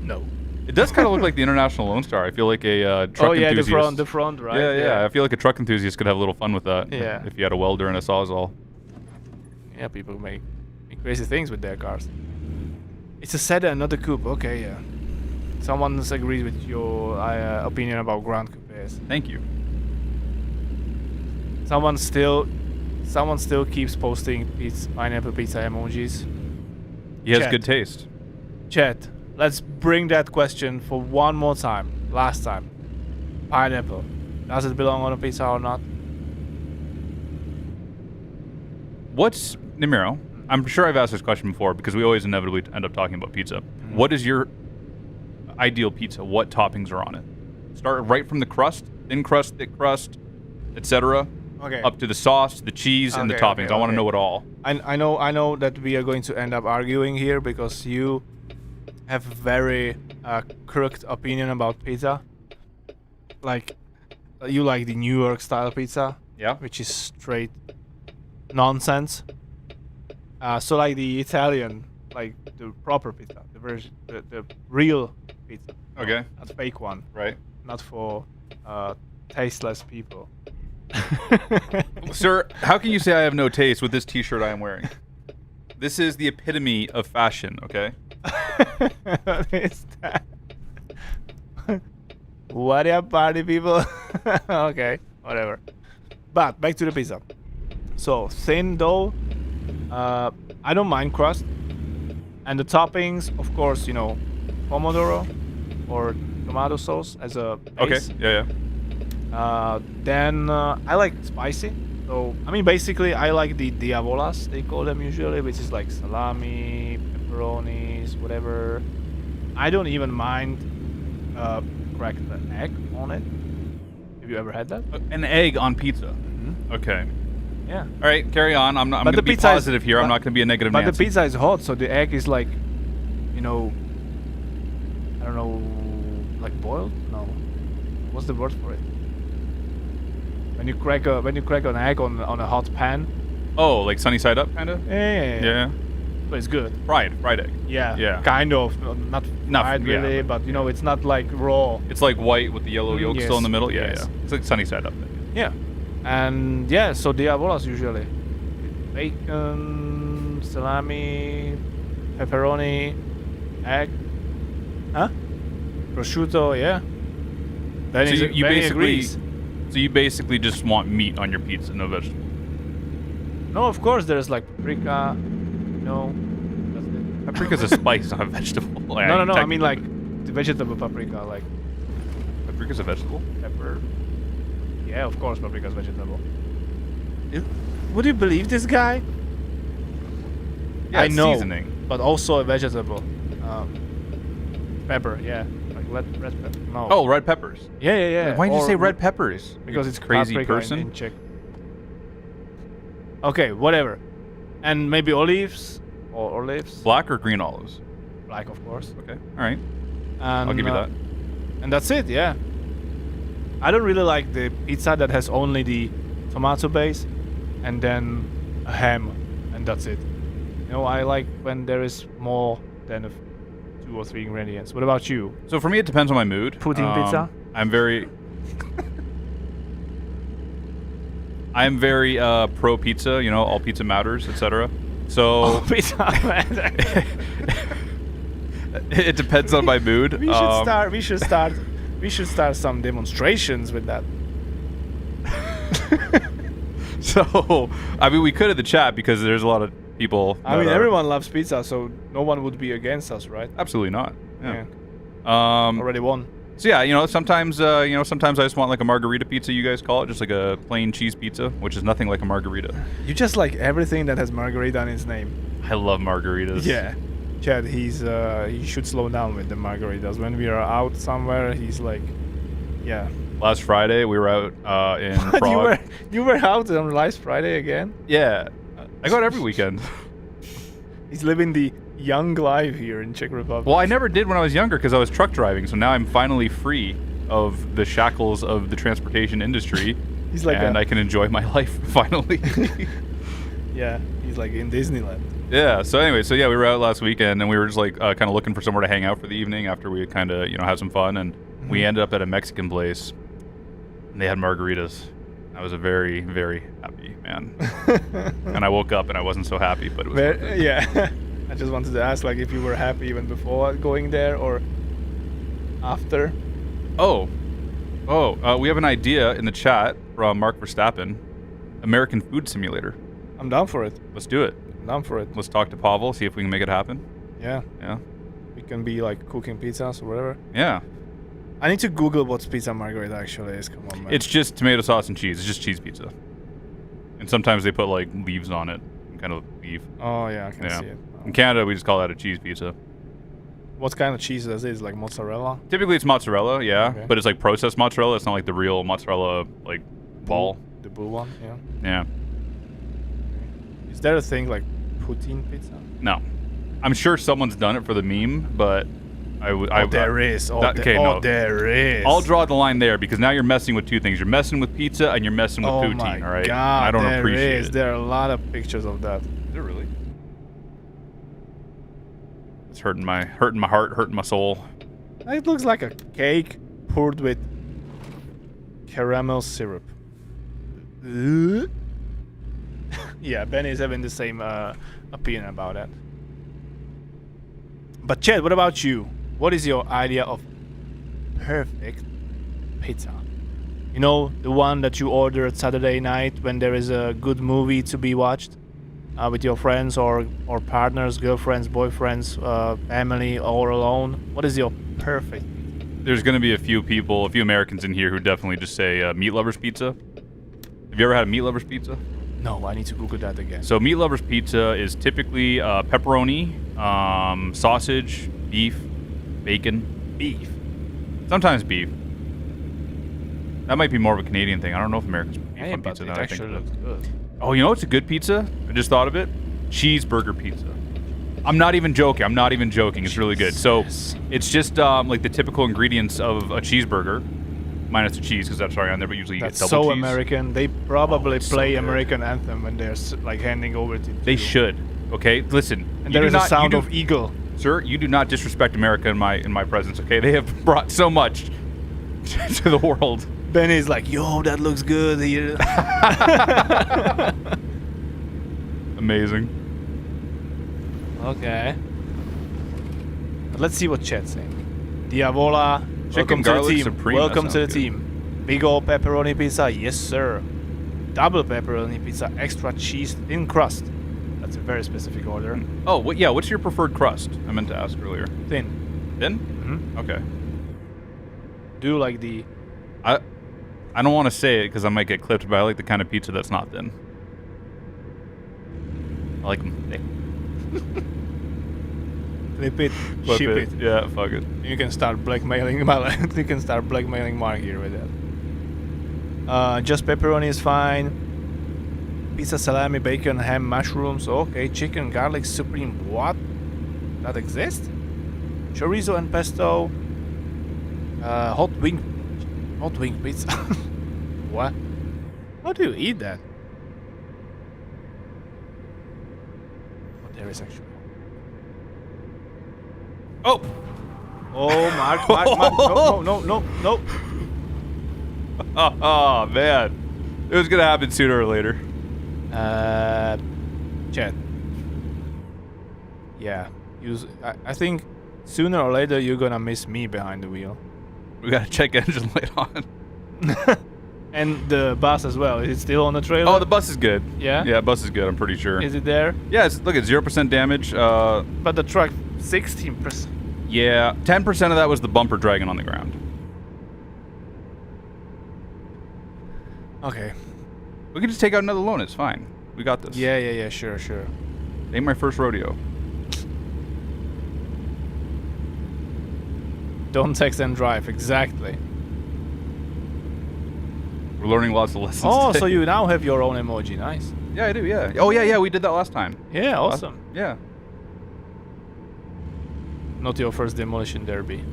No. It does kind of look like the International Lone Star. I feel like a truck Oh yeah, enthusiast. the front, right? Yeah. I feel like a truck enthusiast could have a little fun with that. Yeah. If you had a welder and a sawzall. Yeah, people make crazy things with their cars. It's a sedan, not a coupe. Okay, yeah. Someone agrees with your opinion about Grand Coupes. Thank you. Someone still keeps posting pineapple pizza emojis. He has Chat. good taste. Chat, let's bring that question for one more time. Last time. Pineapple. Does it belong on a pizza or not? What's Nemiro? I'm sure I've asked this question before because we always inevitably end up talking about pizza. Mm-hmm. What is your ideal pizza? What toppings are on it? Start right from the crust, thin crust, thick crust, etc. Okay. Up to the sauce, the cheese, and the Okay, toppings. okay, I want to okay. know it all. I know that we are going to end up arguing here because you have very crooked opinion about pizza. Like, you like the New York style pizza, Yeah. which is straight nonsense. So like the Italian, like the proper pizza, the version, the real pizza. Okay. Not fake one, Right. not for tasteless people. Sir, how can you say I have no taste with this t-shirt I am wearing? This is the epitome of fashion, okay? What is that? What up, party people? Okay, whatever. But back to the pizza. So thin dough. I don't mind crust, and the toppings, of course, pomodoro or tomato sauce as a base. Okay. Yeah. Then I like spicy. So I mean, basically, I like the diavolas, they call them usually, which is like salami, pepperonis, whatever. I don't even mind cracked egg on it. Have you ever had that? An egg on pizza. Mm-hmm. Okay. Yeah. All right, carry on. I'm But going the to be pizza is- positive here. I'm but- not going to be a negative But Nancy. the pizza is hot, so the egg is like, I don't know, like boiled? No. What's the word for it? When you crack an egg on a hot pan. Oh, like sunny side up, kind of? Yeah. But it's good. Fried egg. Yeah. Yeah. Kind of. Not fried yeah, really, but it's not like raw. It's like white with the yellow yolk still in the Yes, middle. Yeah, yes. yeah. It's like sunny side up. Yeah. And yeah, so diavolas usually. With bacon, salami, pepperoni, egg. Huh? Prosciutto, yeah. Benny, So you Benny basically, agrees. so you basically just want meat on your pizza, no vegetable. No, of course there's like paprika. No, that's it. Paprika's a spice, not a vegetable. No. I mean like the vegetable paprika, like Paprika's a vegetable. pepper. Yeah, of course paprika's vegetable. Would you believe this guy? Yeah, I it's know, seasoning. but also a vegetable. Pepper, yeah, like red pepper. No. Oh, red peppers. Yeah. Why did you Or say red peppers? Because You it's crazy paprika person. in Czech. Okay, whatever. And maybe olives or olives. Black or green olives? Black, of course. Okay. All right. And, I'll give you that. And that's it, yeah. I don't really like the pizza that has only the tomato base and then a ham, and that's it. You know, I like when there is more than 2 or 3 ingredients. What about you? So for me, it depends on my mood. Pudding pizza? I'm very pro pizza. You know, all pizza matters, etc. So Pizza, man. it depends on my mood. We should start some demonstrations with that. So I mean, we could in the chat because there's a lot of people. I mean, that are- everyone loves pizza, so no one would be against us, right? Absolutely not. Yeah. Already won. So yeah, sometimes I just want like a margarita pizza, you guys call it, just like a plain cheese pizza, which is nothing like a margarita. You just like everything that has margarita in its name. I love margaritas. Yeah. Chad, he should slow down with the margaritas. When we are out somewhere, he's like, yeah. Last Friday we were out in Prague. you were out on last Friday again? Yeah, I go out every weekend. He's living the young life here in Czech Republic. Well, I never did when I was younger because I was truck driving. So now I'm finally free of the shackles of the transportation industry, He's like and I can enjoy my life finally. Yeah, he's like in Disneyland. Yeah. So anyway, we were out last weekend, and we were just like kind of looking for somewhere to hang out for the evening after we kind of had some fun, and we ended up at a Mexican place, and they had margaritas. I was a very, very happy man, and I woke up and I wasn't so happy, but it was worth it. Yeah. I just wanted to ask, like, if you were happy even before going there or after. We have an idea in the chat from Mark Verstappen, American Food Simulator. I'm down for it. Let's do it. I'm down for it. Let's talk to Pavel, see if we can make it happen. Yeah. Yeah. We can be like cooking pizzas or whatever. Yeah. I need to Google what pizza margarita actually is. Come on, man. It's just tomato sauce and cheese. It's just cheese pizza. And sometimes they put like leaves on it, kind of leaf. Oh yeah, I can see it. In Canada, we just call that a cheese pizza. What kind of cheese is it? Like mozzarella? Typically, it's mozzarella, yeah, Okay. but it's like processed mozzarella. It's not like the real mozzarella, like ball. The blue one, yeah. Yeah. Is there a thing like poutine pizza? No, I'm sure someone's done it for the meme, but There is. There is. I'll draw the line there because now you're messing with two things. You're messing with pizza and you're messing with poutine. My All right. God, I don't there appreciate is. it. There are a lot of pictures of that. Is it really? It's hurting my heart, hurting my soul. It looks like a cake poured with caramel syrup. Yeah, Benny's having the same opinion about that. But Chad, what about you? What is your idea of perfect pizza? You know, the one that you order at Saturday night when there is a good movie to be watched with your friends or partners, girlfriends, boyfriends, family, or alone. What is your perfect? There's going to be a few Americans in here who definitely just say meat lovers pizza. Have you ever had a meat lovers pizza? No, I need to Google that again. So meat lovers pizza is typically pepperoni, sausage, beef, bacon. Beef. Sometimes beef. That might be more of a Canadian thing. I don't know if Americans put beef on But pizza. it Now that I think actually of it. looks good. Oh, you know what's a good pizza? I just thought of it. Cheeseburger pizza. I'm not even joking. It's really good. So Jesus. it's just like the typical ingredients of a cheeseburger, minus the cheese because that's already on there. But usually you That's get double so cheese. American. They probably it's so play good. American anthem when they're like handing over to. They should. Okay, listen. And there is a sound you of eagle. Sir, you do not disrespect America in my presence. Okay, they have brought so much to the world. Benny's like, yo, that looks good here. Amazing. Okay. But let's see what chat's saying. Diavola, welcome to the garlic team. supreme, Welcome that to the sounds team. Big ol' pepperoni pizza, yes sir. Double pepperoni pizza, extra cheese, thin crust. That's a very specific order. Oh, yeah. What's your preferred crust? I meant to ask earlier. Thin. Thin? Mm-hmm. Okay. Do you like the... I don't want to say it because I might get clipped, but I like the kind of pizza that's not thin. I like them thick. Clip it, Flip ship it. Yeah, fuck it. You can start blackmailing you can start blackmailing Mark here with that. Just pepperoni is fine. Pizza, salami, bacon, ham, mushrooms. Okay, chicken, garlic, supreme. What? That exists? Chorizo and pesto. Hot wing pizza. What? How do you eat that? Oh, there is actually. Oh! Oh, Mark, no. Oh, man. It was going to happen sooner or later. Chat. Yeah. I think sooner or later you're gonna miss me behind the wheel. We got to check engine light on. And the bus as well. Is it still on the trailer? Oh, the bus is good. Yeah? Yeah, bus is good, I'm pretty sure. Is it there? Yeah, look at 0% damage. But the truck, 16%. Yeah, 10% of that was the bumper dragging on the ground. Okay. We can just take out another loan. It's fine. We got this. Yeah, sure. Ain't my first rodeo. Don't text and drive, exactly. We're learning lots of lessons Oh, today. so you now have your own emoji, nice. Yeah, I do, yeah. Oh, yeah, we did that last time. Yeah, awesome. Yeah. Not your first demolition derby.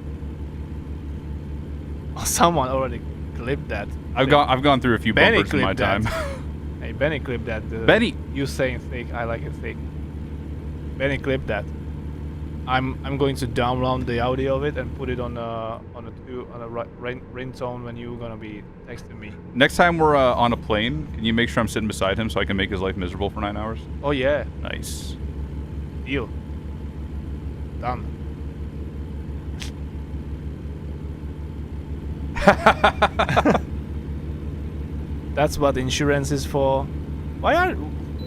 Oh, someone already clipped that. I've gone through a few Benny bumpers in my clipped that. time. Hey, Benny clipped that. Benny! You saying thick, I like it thick. Benny clipped that. I'm going to download the audio of it and put it on a ringtone when you're gonna be texting me. Next time we're on a plane, can you make sure I'm sitting beside him so I can make his life miserable for 9 hours? Oh yeah, Nice. deal. Done. That's what insurance is for.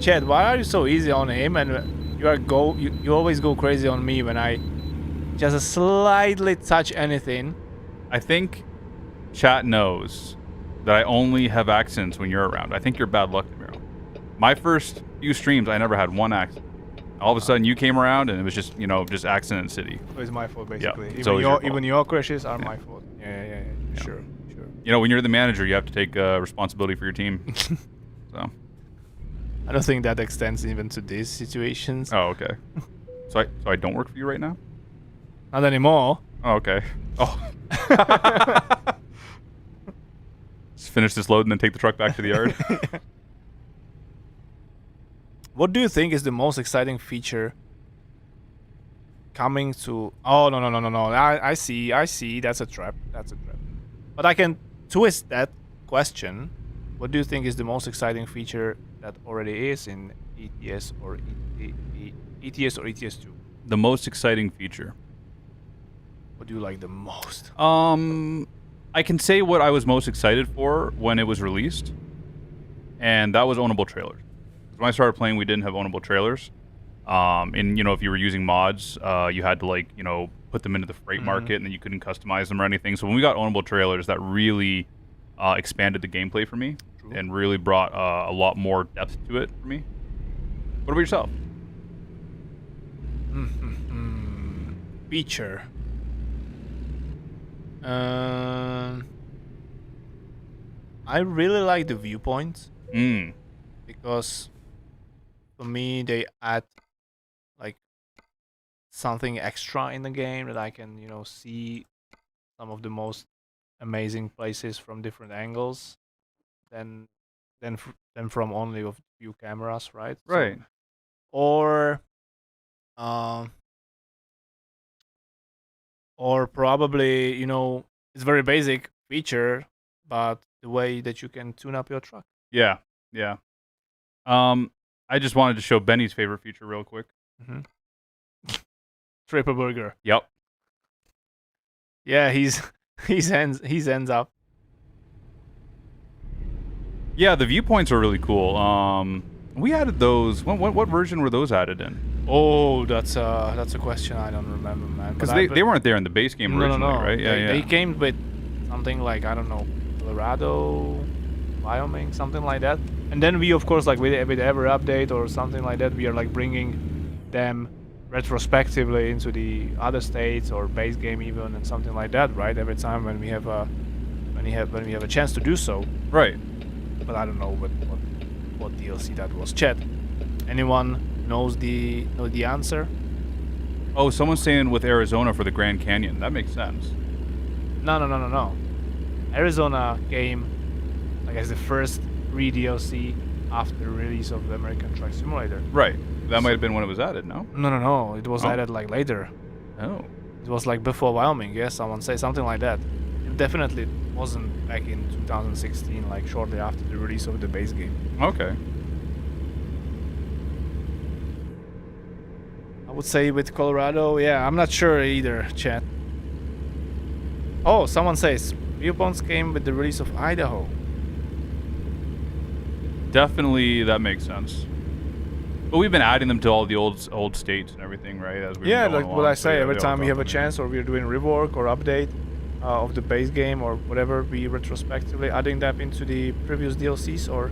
Chad, why are you so easy on him and you always go crazy on me when I just slightly touch anything? I think chat knows that I only have accidents when you're around. I think you're bad luck, Nemiro. My first few streams, I never had one accident. All of a sudden, you came around, and it was just, just accident city. So it's my fault, basically. Yeah, Even your crashes are my fault. Yeah. Sure. When you're the manager, you have to take responsibility for your team. So. I don't think that extends even to these situations. Oh, okay. So I don't work for you right now? Not anymore. Oh, okay. Oh. Just finish this load and then take the truck back to the yard. What do you think is the most exciting feature coming to... Oh, no. I see. That's a trap. But I can twist that question. What do you think is the most exciting feature that already is in ETS or ETS or ETS2? The most exciting feature. What do you like the most? I can say what I was most excited for when it was released, and that was ownable trailers. When I started playing, we didn't have ownable trailers. And if you were using mods, you had to put them into the freight market, and then you couldn't customize them or anything. So when we got ownable trailers, that really expanded the gameplay for me. True. And really brought a lot more depth to it for me. What about yourself? Feature. I really like the viewpoints. Because for me they add something extra in the game that I can see some of the most amazing places from different angles than from only a few cameras, right? Right. So, or probably it's very basic feature, but the way that you can tune up your truck. Yeah. I just wanted to show Benny's favorite feature real quick. triple burger. Yep. Yeah, he's ends up. Yeah, the viewpoints are really cool. We added those. What version were those added in? Oh, that's a question I don't remember, man. Because they weren't there in the base game originally, no. right? Yeah, They came with something like, I don't know, Colorado, Wyoming, something like that. And then we, of course, like with every update or something like that, we are like bringing them retrospectively into the other states or base game even and something like that, right? Every time when we have a chance to do so. Right. But I don't know what DLC that was. Chat, anyone knows the answer? Oh, someone's saying with Arizona for the Grand Canyon. That makes sense. No. Arizona came like as the first free DLC after the release of the American Truck Simulator. Right. That might have been when it was added, no? No. It was added like later. Oh. It was like before Wyoming, yes, someone say something like that. It definitely wasn't back in 2016, like shortly after the release of the base game. Okay. I would say with Colorado, yeah, I'm not sure either, chat. Oh, someone says viewpoints came with the release of Idaho. Definitely, that makes sense. But we've been adding them to all the old states and everything, right? As we've Yeah, been going like along, what I so say, yeah, every they all time we have a come in. chance or we're doing rework or update of the base game or whatever, we retrospectively adding that into the previous DLCs or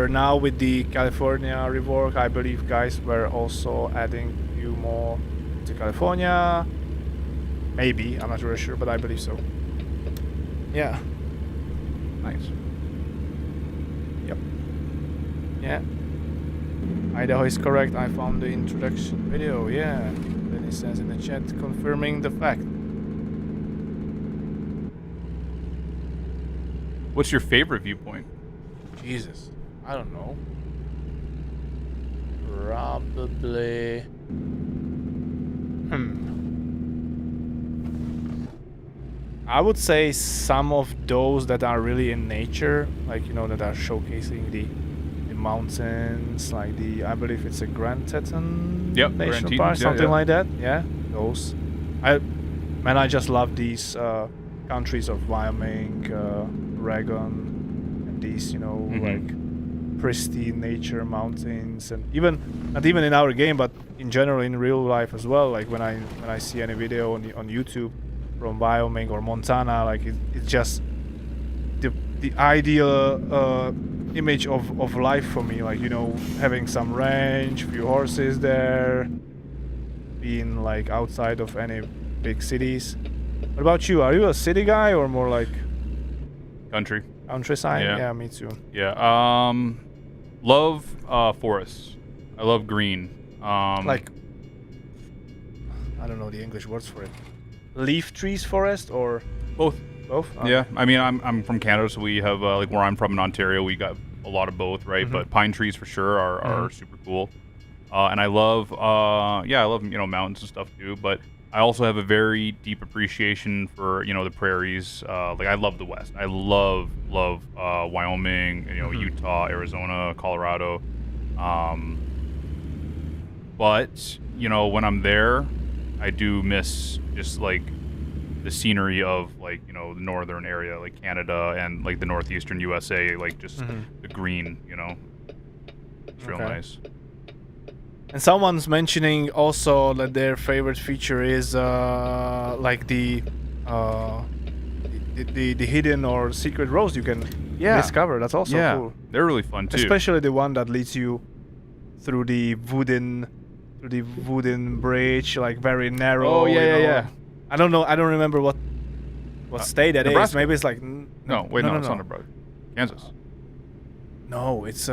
now with the California rework, I believe guys were also adding a few more to California. Maybe, I'm not really sure, but I believe so. Yeah. Nice. Yep. Yeah. Idaho is correct. I found the introduction video. Yeah. Then it says in the chat confirming the fact. What's your favorite viewpoint? Jesus. I don't know. Probably. I would say some of those that are really in nature, like, you know, that are showcasing the mountains, like I believe it's a Grand Teton Yep, National Grand Park, Tetons, yeah, something yeah. like that. Yeah, those. I just love these countries of Wyoming, Oregon, and these, you know, like pristine nature mountains, and not even in our game, but in general in real life as well. Like when I see any video on YouTube from Wyoming or Montana, like it's just the ideal image of life for me, like, you know, having some ranch, few horses there, being like outside of any big cities. What about you? Are you a city guy or more like countryside? Yeah, me too. Yeah. Love forests. I love green. Like, I don't know the English words for it. Leaf trees forest or both. Both? Yeah, I mean, I'm from Canada, so we have like where I'm from in Ontario, we got a lot of both, right? But pine trees for sure are super cool, and I love you know, mountains and stuff too. But I also have a very deep appreciation for, you know, the prairies. Like I love the West. I love Wyoming, you know, Utah, Arizona, Colorado. But you know, when I'm there, I do miss just like the scenery of, like, you know, the northern area, like Canada, and like the northeastern USA, like just the green, you know. It's real nice. And someone's mentioning also that their favorite feature is like the hidden or secret roads you can discover. That's also cool. They're really fun too. Especially the one that leads you through the wooden bridge, like very narrow. Oh yeah. I don't know. I don't remember what state that Nebraska. is. Maybe it's like No, it's not Nebraska. Kansas. No, it's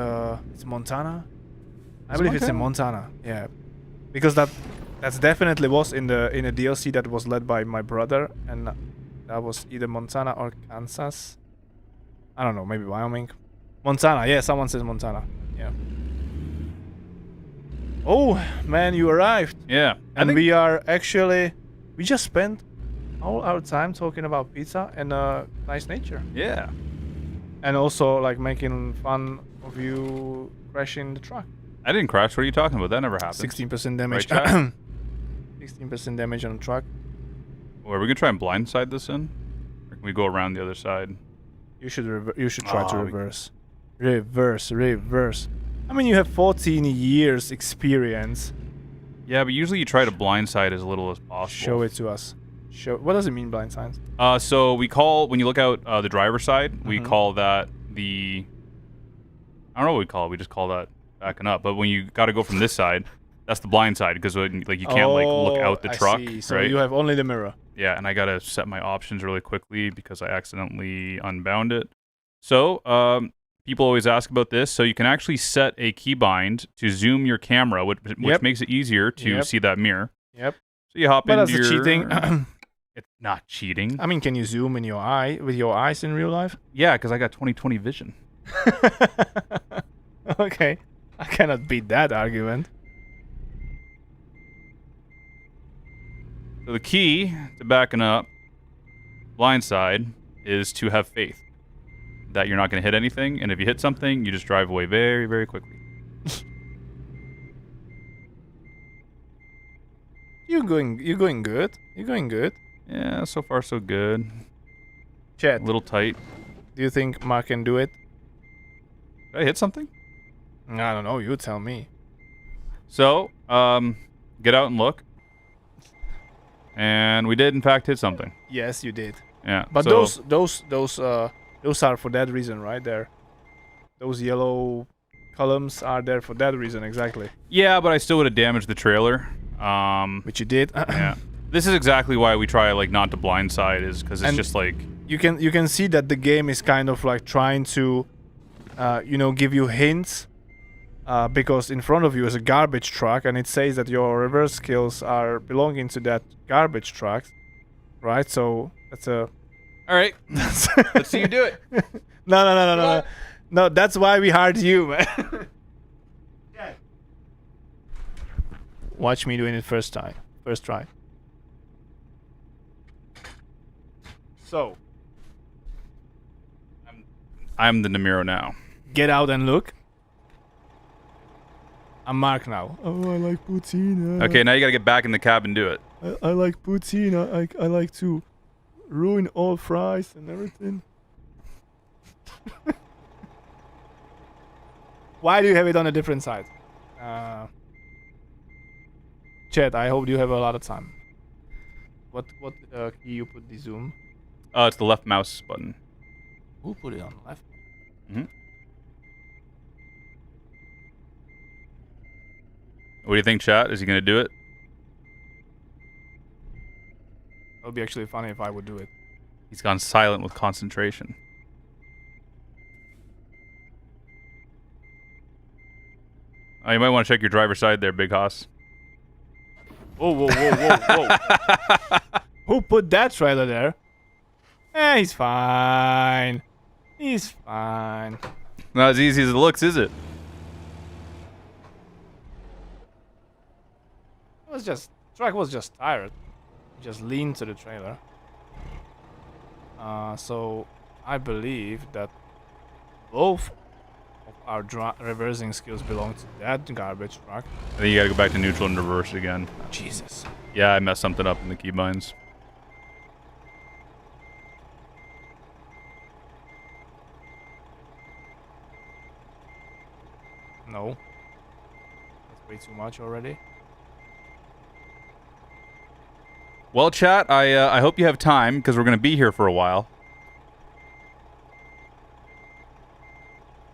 Montana. I believe it's in Montana. Yeah, because that's definitely was in a DLC that was led by my brother, and that was either Montana or Kansas. I don't know. Maybe Wyoming. Montana. Yeah, someone says Montana. Yeah. Oh man, you arrived. Yeah. And we just spent all our time talking about pizza and nice nature. Yeah. And also like making fun of you crashing the truck. I didn't crash. What are you talking about? That never happened. 16% damage. Right, 16% 16% damage on the truck. Well, are we gonna try and blindside this in? Or can we go around the other side? You should try to reverse. Reverse. I mean, you have 14 years experience. Yeah, but usually you try to blindside as little as possible. Show it to us. What does it mean, blind signs? So we call, when you look out the driver's side, we call that the, I don't know what we call it. We just call that backing up. But when you got to go from this side, that's the blind side, because like you can't like look out the truck. See. So right? you have only the mirror. Yeah, and I gotta set my options really quickly because I accidentally unbound it. So people always ask about this. So you can actually set a keybind to zoom your camera, which makes it easier to see that mirror. Yep. So you hop into your... cheating. It's not cheating. I mean, can you zoom in your eye with your eyes in real life? Yeah, because I got 20/20 vision. Okay. I cannot beat that argument. So the key to backing up blindside is to have faith that you're not going to hit anything, and if you hit something, you just drive away very, very quickly. You're going good. You're going good. Yeah, so far so good. Chat. A little tight. Do you think Mark can do it? Did I hit something? I don't know. You tell me. So, get out and look. And we did in fact hit something. Yes, you did. Yeah. But so, those are for that reason, right there. Those yellow columns are there for that reason exactly. Yeah, but I still would have damaged the trailer. Which you did. Yeah. This is exactly why we try like not to blindside, is because it's just like you can see that the game is kind of like trying to, give you hints. Because in front of you is a garbage truck, and it says that your reverse skills are belonging to that garbage truck, right? So that's a. All right, let's see you do it. No. That's why we hired you, man. Yeah. Watch me doing it first try. So. I'm the Nemiro now. Get out and look. I'm Mark now. Oh, I like poutine. Okay, now you gotta get back in the cab and do it. I like poutine. I like to ruin all fries and everything. Why do you have it on a different side? Chat, I hope you have a lot of time. What key you put the zoom? It's the left mouse button. Who put it on the left? What do you think, chat? Is he gonna do it? It would be actually funny if I would do it. He's gone silent with concentration. Oh, you might want to check your driver's side there, Big Hoss. Whoa. Who put that trailer there? He's fine. He's fine. Not as easy as it looks, is it? Truck was just tired. Just leaned to the trailer. So I believe that both of our reversing skills belong to that garbage truck. I think you gotta go back to neutral and reverse again. Jesus. Yeah, I messed something up in the keybinds. No. That's way too much already. Well, chat, I hope you have time, because we're going to be here for a while.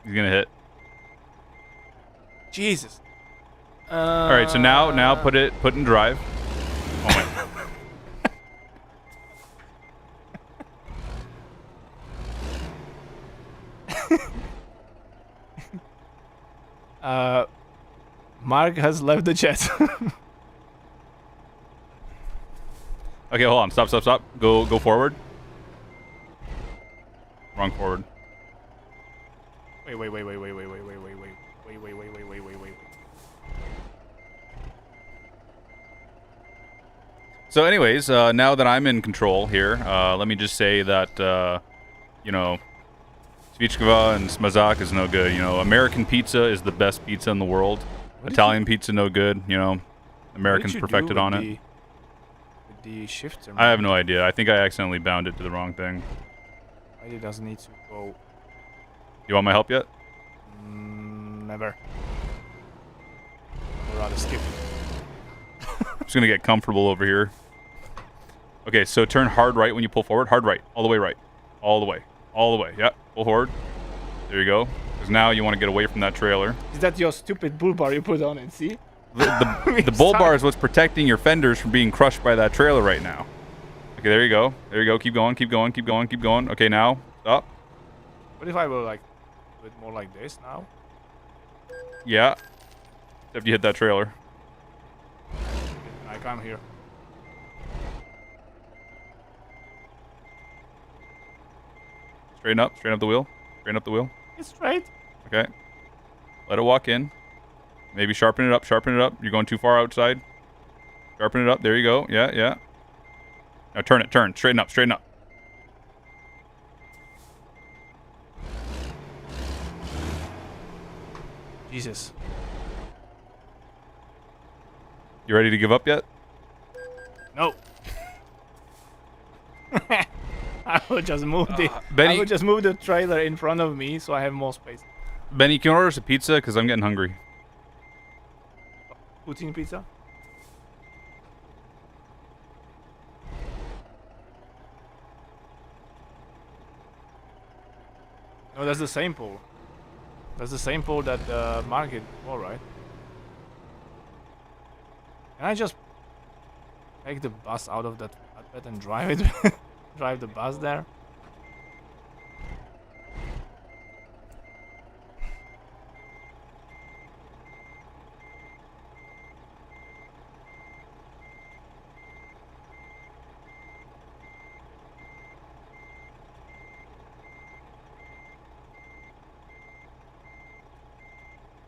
He's going to hit. Jesus. All right, so now put in drive. Oh my. Mark has left the chat. Okay, hold on. Stop. Go forward. Wrong forward. Wait. So anyways, now that I'm in control here, let me just say that, Svichkova and Smazak is no good. American pizza is the best pizza in the world. Italian pizza, no good. Americans perfected on it. the shifter? I have no idea. I think I accidentally bound it to the wrong thing. It doesn't need to go. You want my help yet? Never. I'd rather skip. I'm just gonna get comfortable over here. Okay, so turn hard right when you pull forward. Hard right. All the way right. All the way. All the way. Yeah. Pull forward. There you go. Because now you want to get away from that trailer. Is that your stupid bull bar you put on it? See? The bull bar is what's protecting your fenders from being crushed by that trailer right now. Okay, there you go. There you go. Keep going. Keep going. Keep going. Keep going. Okay, now stop. What if I were like do it more like this now? Yeah. Except you hit that trailer. Like I'm here. Straighten up. Straighten up the wheel. Straighten up the wheel. It's straight. Okay. Let it walk in. Maybe sharpen it up. Sharpen it up. You're going too far outside. Sharpen it up. There you go. Yeah, yeah. Now turn it. Turn. Straighten up. Straighten up. Jesus. You ready to give up yet? No. I will just move Benny, I will just move the trailer in front of me so I have more space. Benny, can you order us a pizza? Because I'm getting hungry. Poutine pizza? No, that's the same pole. That's the same pole that Mark hit before, right? Can I just take the bus out of that flatbed and drive it? Drive the bus there?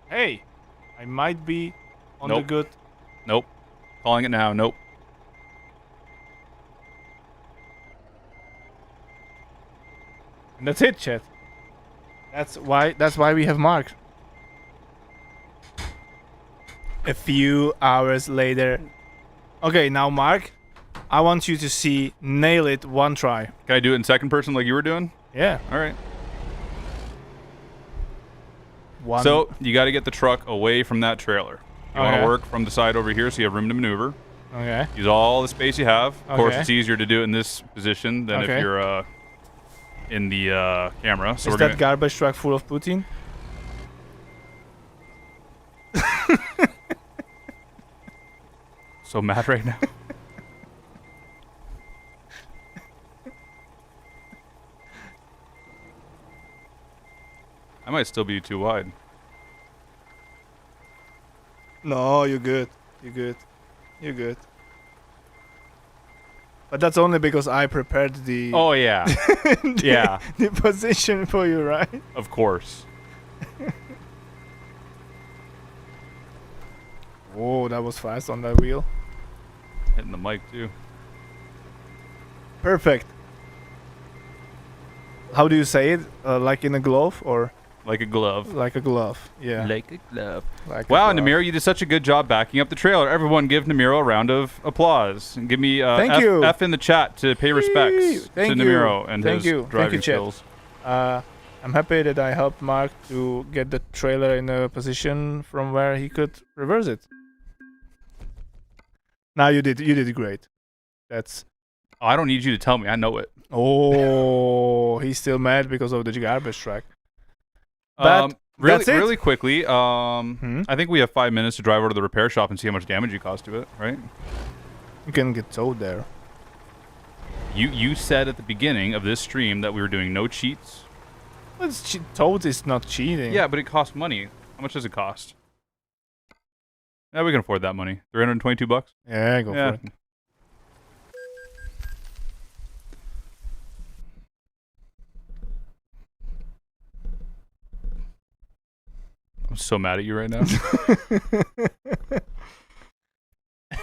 Hey, I might be on the Nope. good. Nope. Calling it now. Nope. And that's it, chat. That's why we have Mark. A few hours later. Okay, now Mark, I want you to nail it one try. Can I do it in second person like you were doing? Yeah. All right. One. So you got to get the truck away from that trailer. You want Okay. to work from the side over here so you have room to maneuver. Okay. Use all the space you have. Of course, Okay. it's easier to do it in this position than Okay. if you're in the camera. So Is we're that gonna, garbage truck full of Putin? so mad right now. I might still be too wide. No, you're good. You're good. You're good. But that's only because I prepared the Oh yeah, yeah, the position for you, right? of course. Whoa, that was fast on that wheel. Hitting the mic too. Perfect. How do you say it? Like in a glove or Like a glove. like a glove? Yeah. Like a glove. Like Wow, a glove. Nemiro, you did such a good job backing up the trailer. Everyone give Nemiro a round of applause. And give me Thank you. F in the chat to pay respects Yee. Thank to you. Nemiro and Thank his you. Thank driving you, Chet. skills. I'm happy that I helped Mark to get the trailer in a position from where he could reverse it. Now you did great. That's Oh, I don't need you to tell me. I know it. oh, he's still mad because of the garbage truck. But really, that's it. really quickly, I think we have 5 minutes to drive over to the repair shop and see how much damage you caused to it, right? You can get towed there. You said at the beginning of this stream that we were doing no cheats. Well, towed is not cheating. Yeah, but it costs money. How much does it cost? Yeah, we can afford that money. $322? Yeah, go Yeah. for it. I'm so mad at you right now.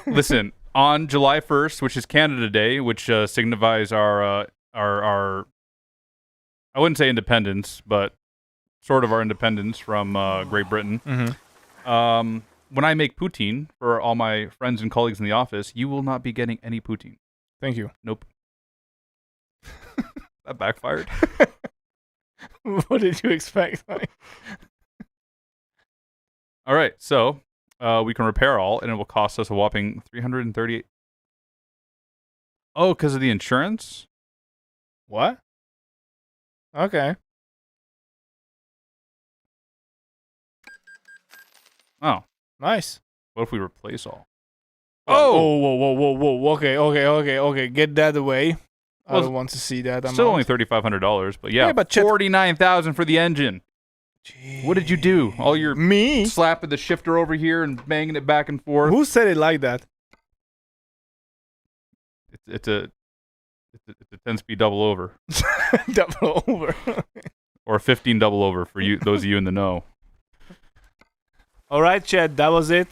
Listen, on July 1st, which is Canada Day, which signifies our I wouldn't say independence, but sort of our independence from Great Britain. Mm-hmm. When I make poutine for all my friends and colleagues in the office, you will not be getting any poutine. Thank you. Nope. That backfired. What did you expect? All right, so we can repair all, and it will cost us a whopping 338. Oh, because of the insurance? What? Okay. Oh, Nice. what if we replace all? Oh, whoa. Okay. Get that away. I Well, don't want to see that. Still only $3,500, but yeah, but Chet- 49,000 for the engine. What did you do? All your Me? slapping the shifter over here and banging it back and forth. Who said it like that? It's a 10-speed double over, Double over. or a 15 double over for you, those of you in the know. All right, Chad. That was it.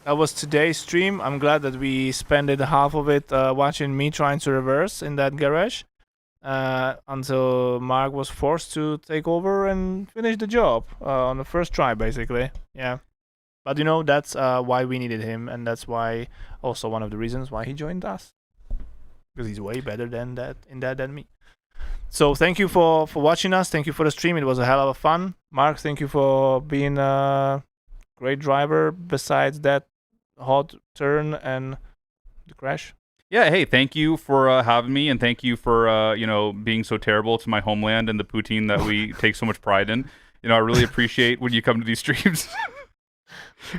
That was today's stream. I'm glad that we spent half of it watching me trying to reverse in that garage until Mark was forced to take over and finish the job on the first try, basically. Yeah. But you know, that's why we needed him, and that's why also one of the reasons why he joined us. Because he's way better than me. So thank you for watching us. Thank you for the stream. It was a hell of a fun. Mark, thank you for being a great driver besides that hot turn and the crash. Yeah, hey, thank you for having me, and thank you for being so terrible to my homeland and the poutine that we take so much pride in. You know, I really appreciate when you come to these streams.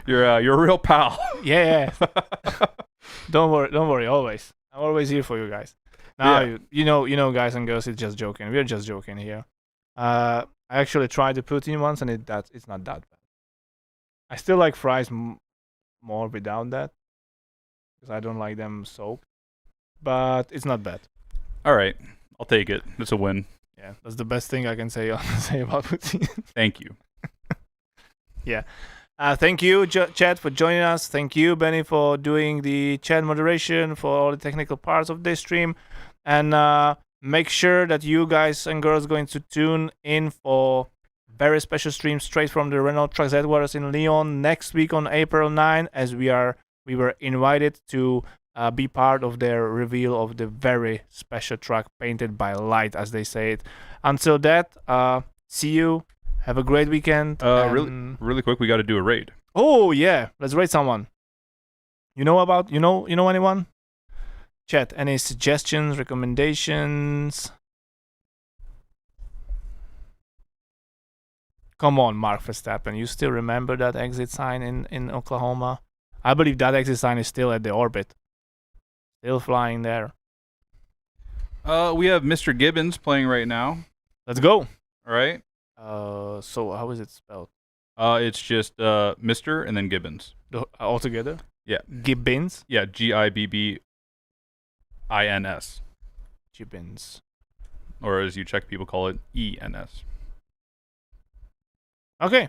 You're a real pal. Yeah. Don't worry. Always, I'm always here for you guys. Now you know, guys and girls, it's just joking. We're just joking here. I actually tried the poutine once, and it's not that bad. I still like fries more without that because I don't like them soaked. But it's not bad. All right, I'll take it. It's a win. Yeah, that's the best thing I can say about poutine. Thank you. Yeah. Thank you, Chad, for joining us. Thank you, Benny, for doing the chat moderation for all the technical parts of this stream. And make sure that you guys and girls going to tune in for very special stream straight from the Renault Trucks headquarters in Lyon next week on April 9, as we were invited to be part of their reveal of the very special truck painted by light, as they say it. Until that, see you. Have a great weekend. Really quick, we got to do a raid. Oh yeah, let's raid someone. You know anyone? Chat. Any suggestions, recommendations? Come on, Mark Verstappen. You still remember that exit sign in Oklahoma? I believe that exit sign is still at the orbit. Still flying there. We have Mr. Gibbons playing right now. Let's go. All right. So how is it spelled? It's just Mr. and then Gibbons. All together? Yeah. Gibbons? Yeah, Gibbins. Gibbons. Or as you Czech people call it, ENS. Okay.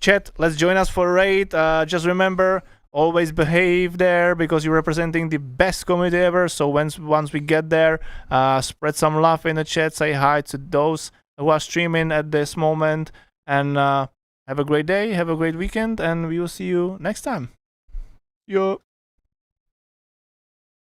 Chat, let's join us for a raid. Just remember, always behave there because you're representing the best community ever. So once we get there, spread some love in the chat. Say hi to those who are streaming at this moment. And have a great day. Have a great weekend. And we will see you next time. Yo.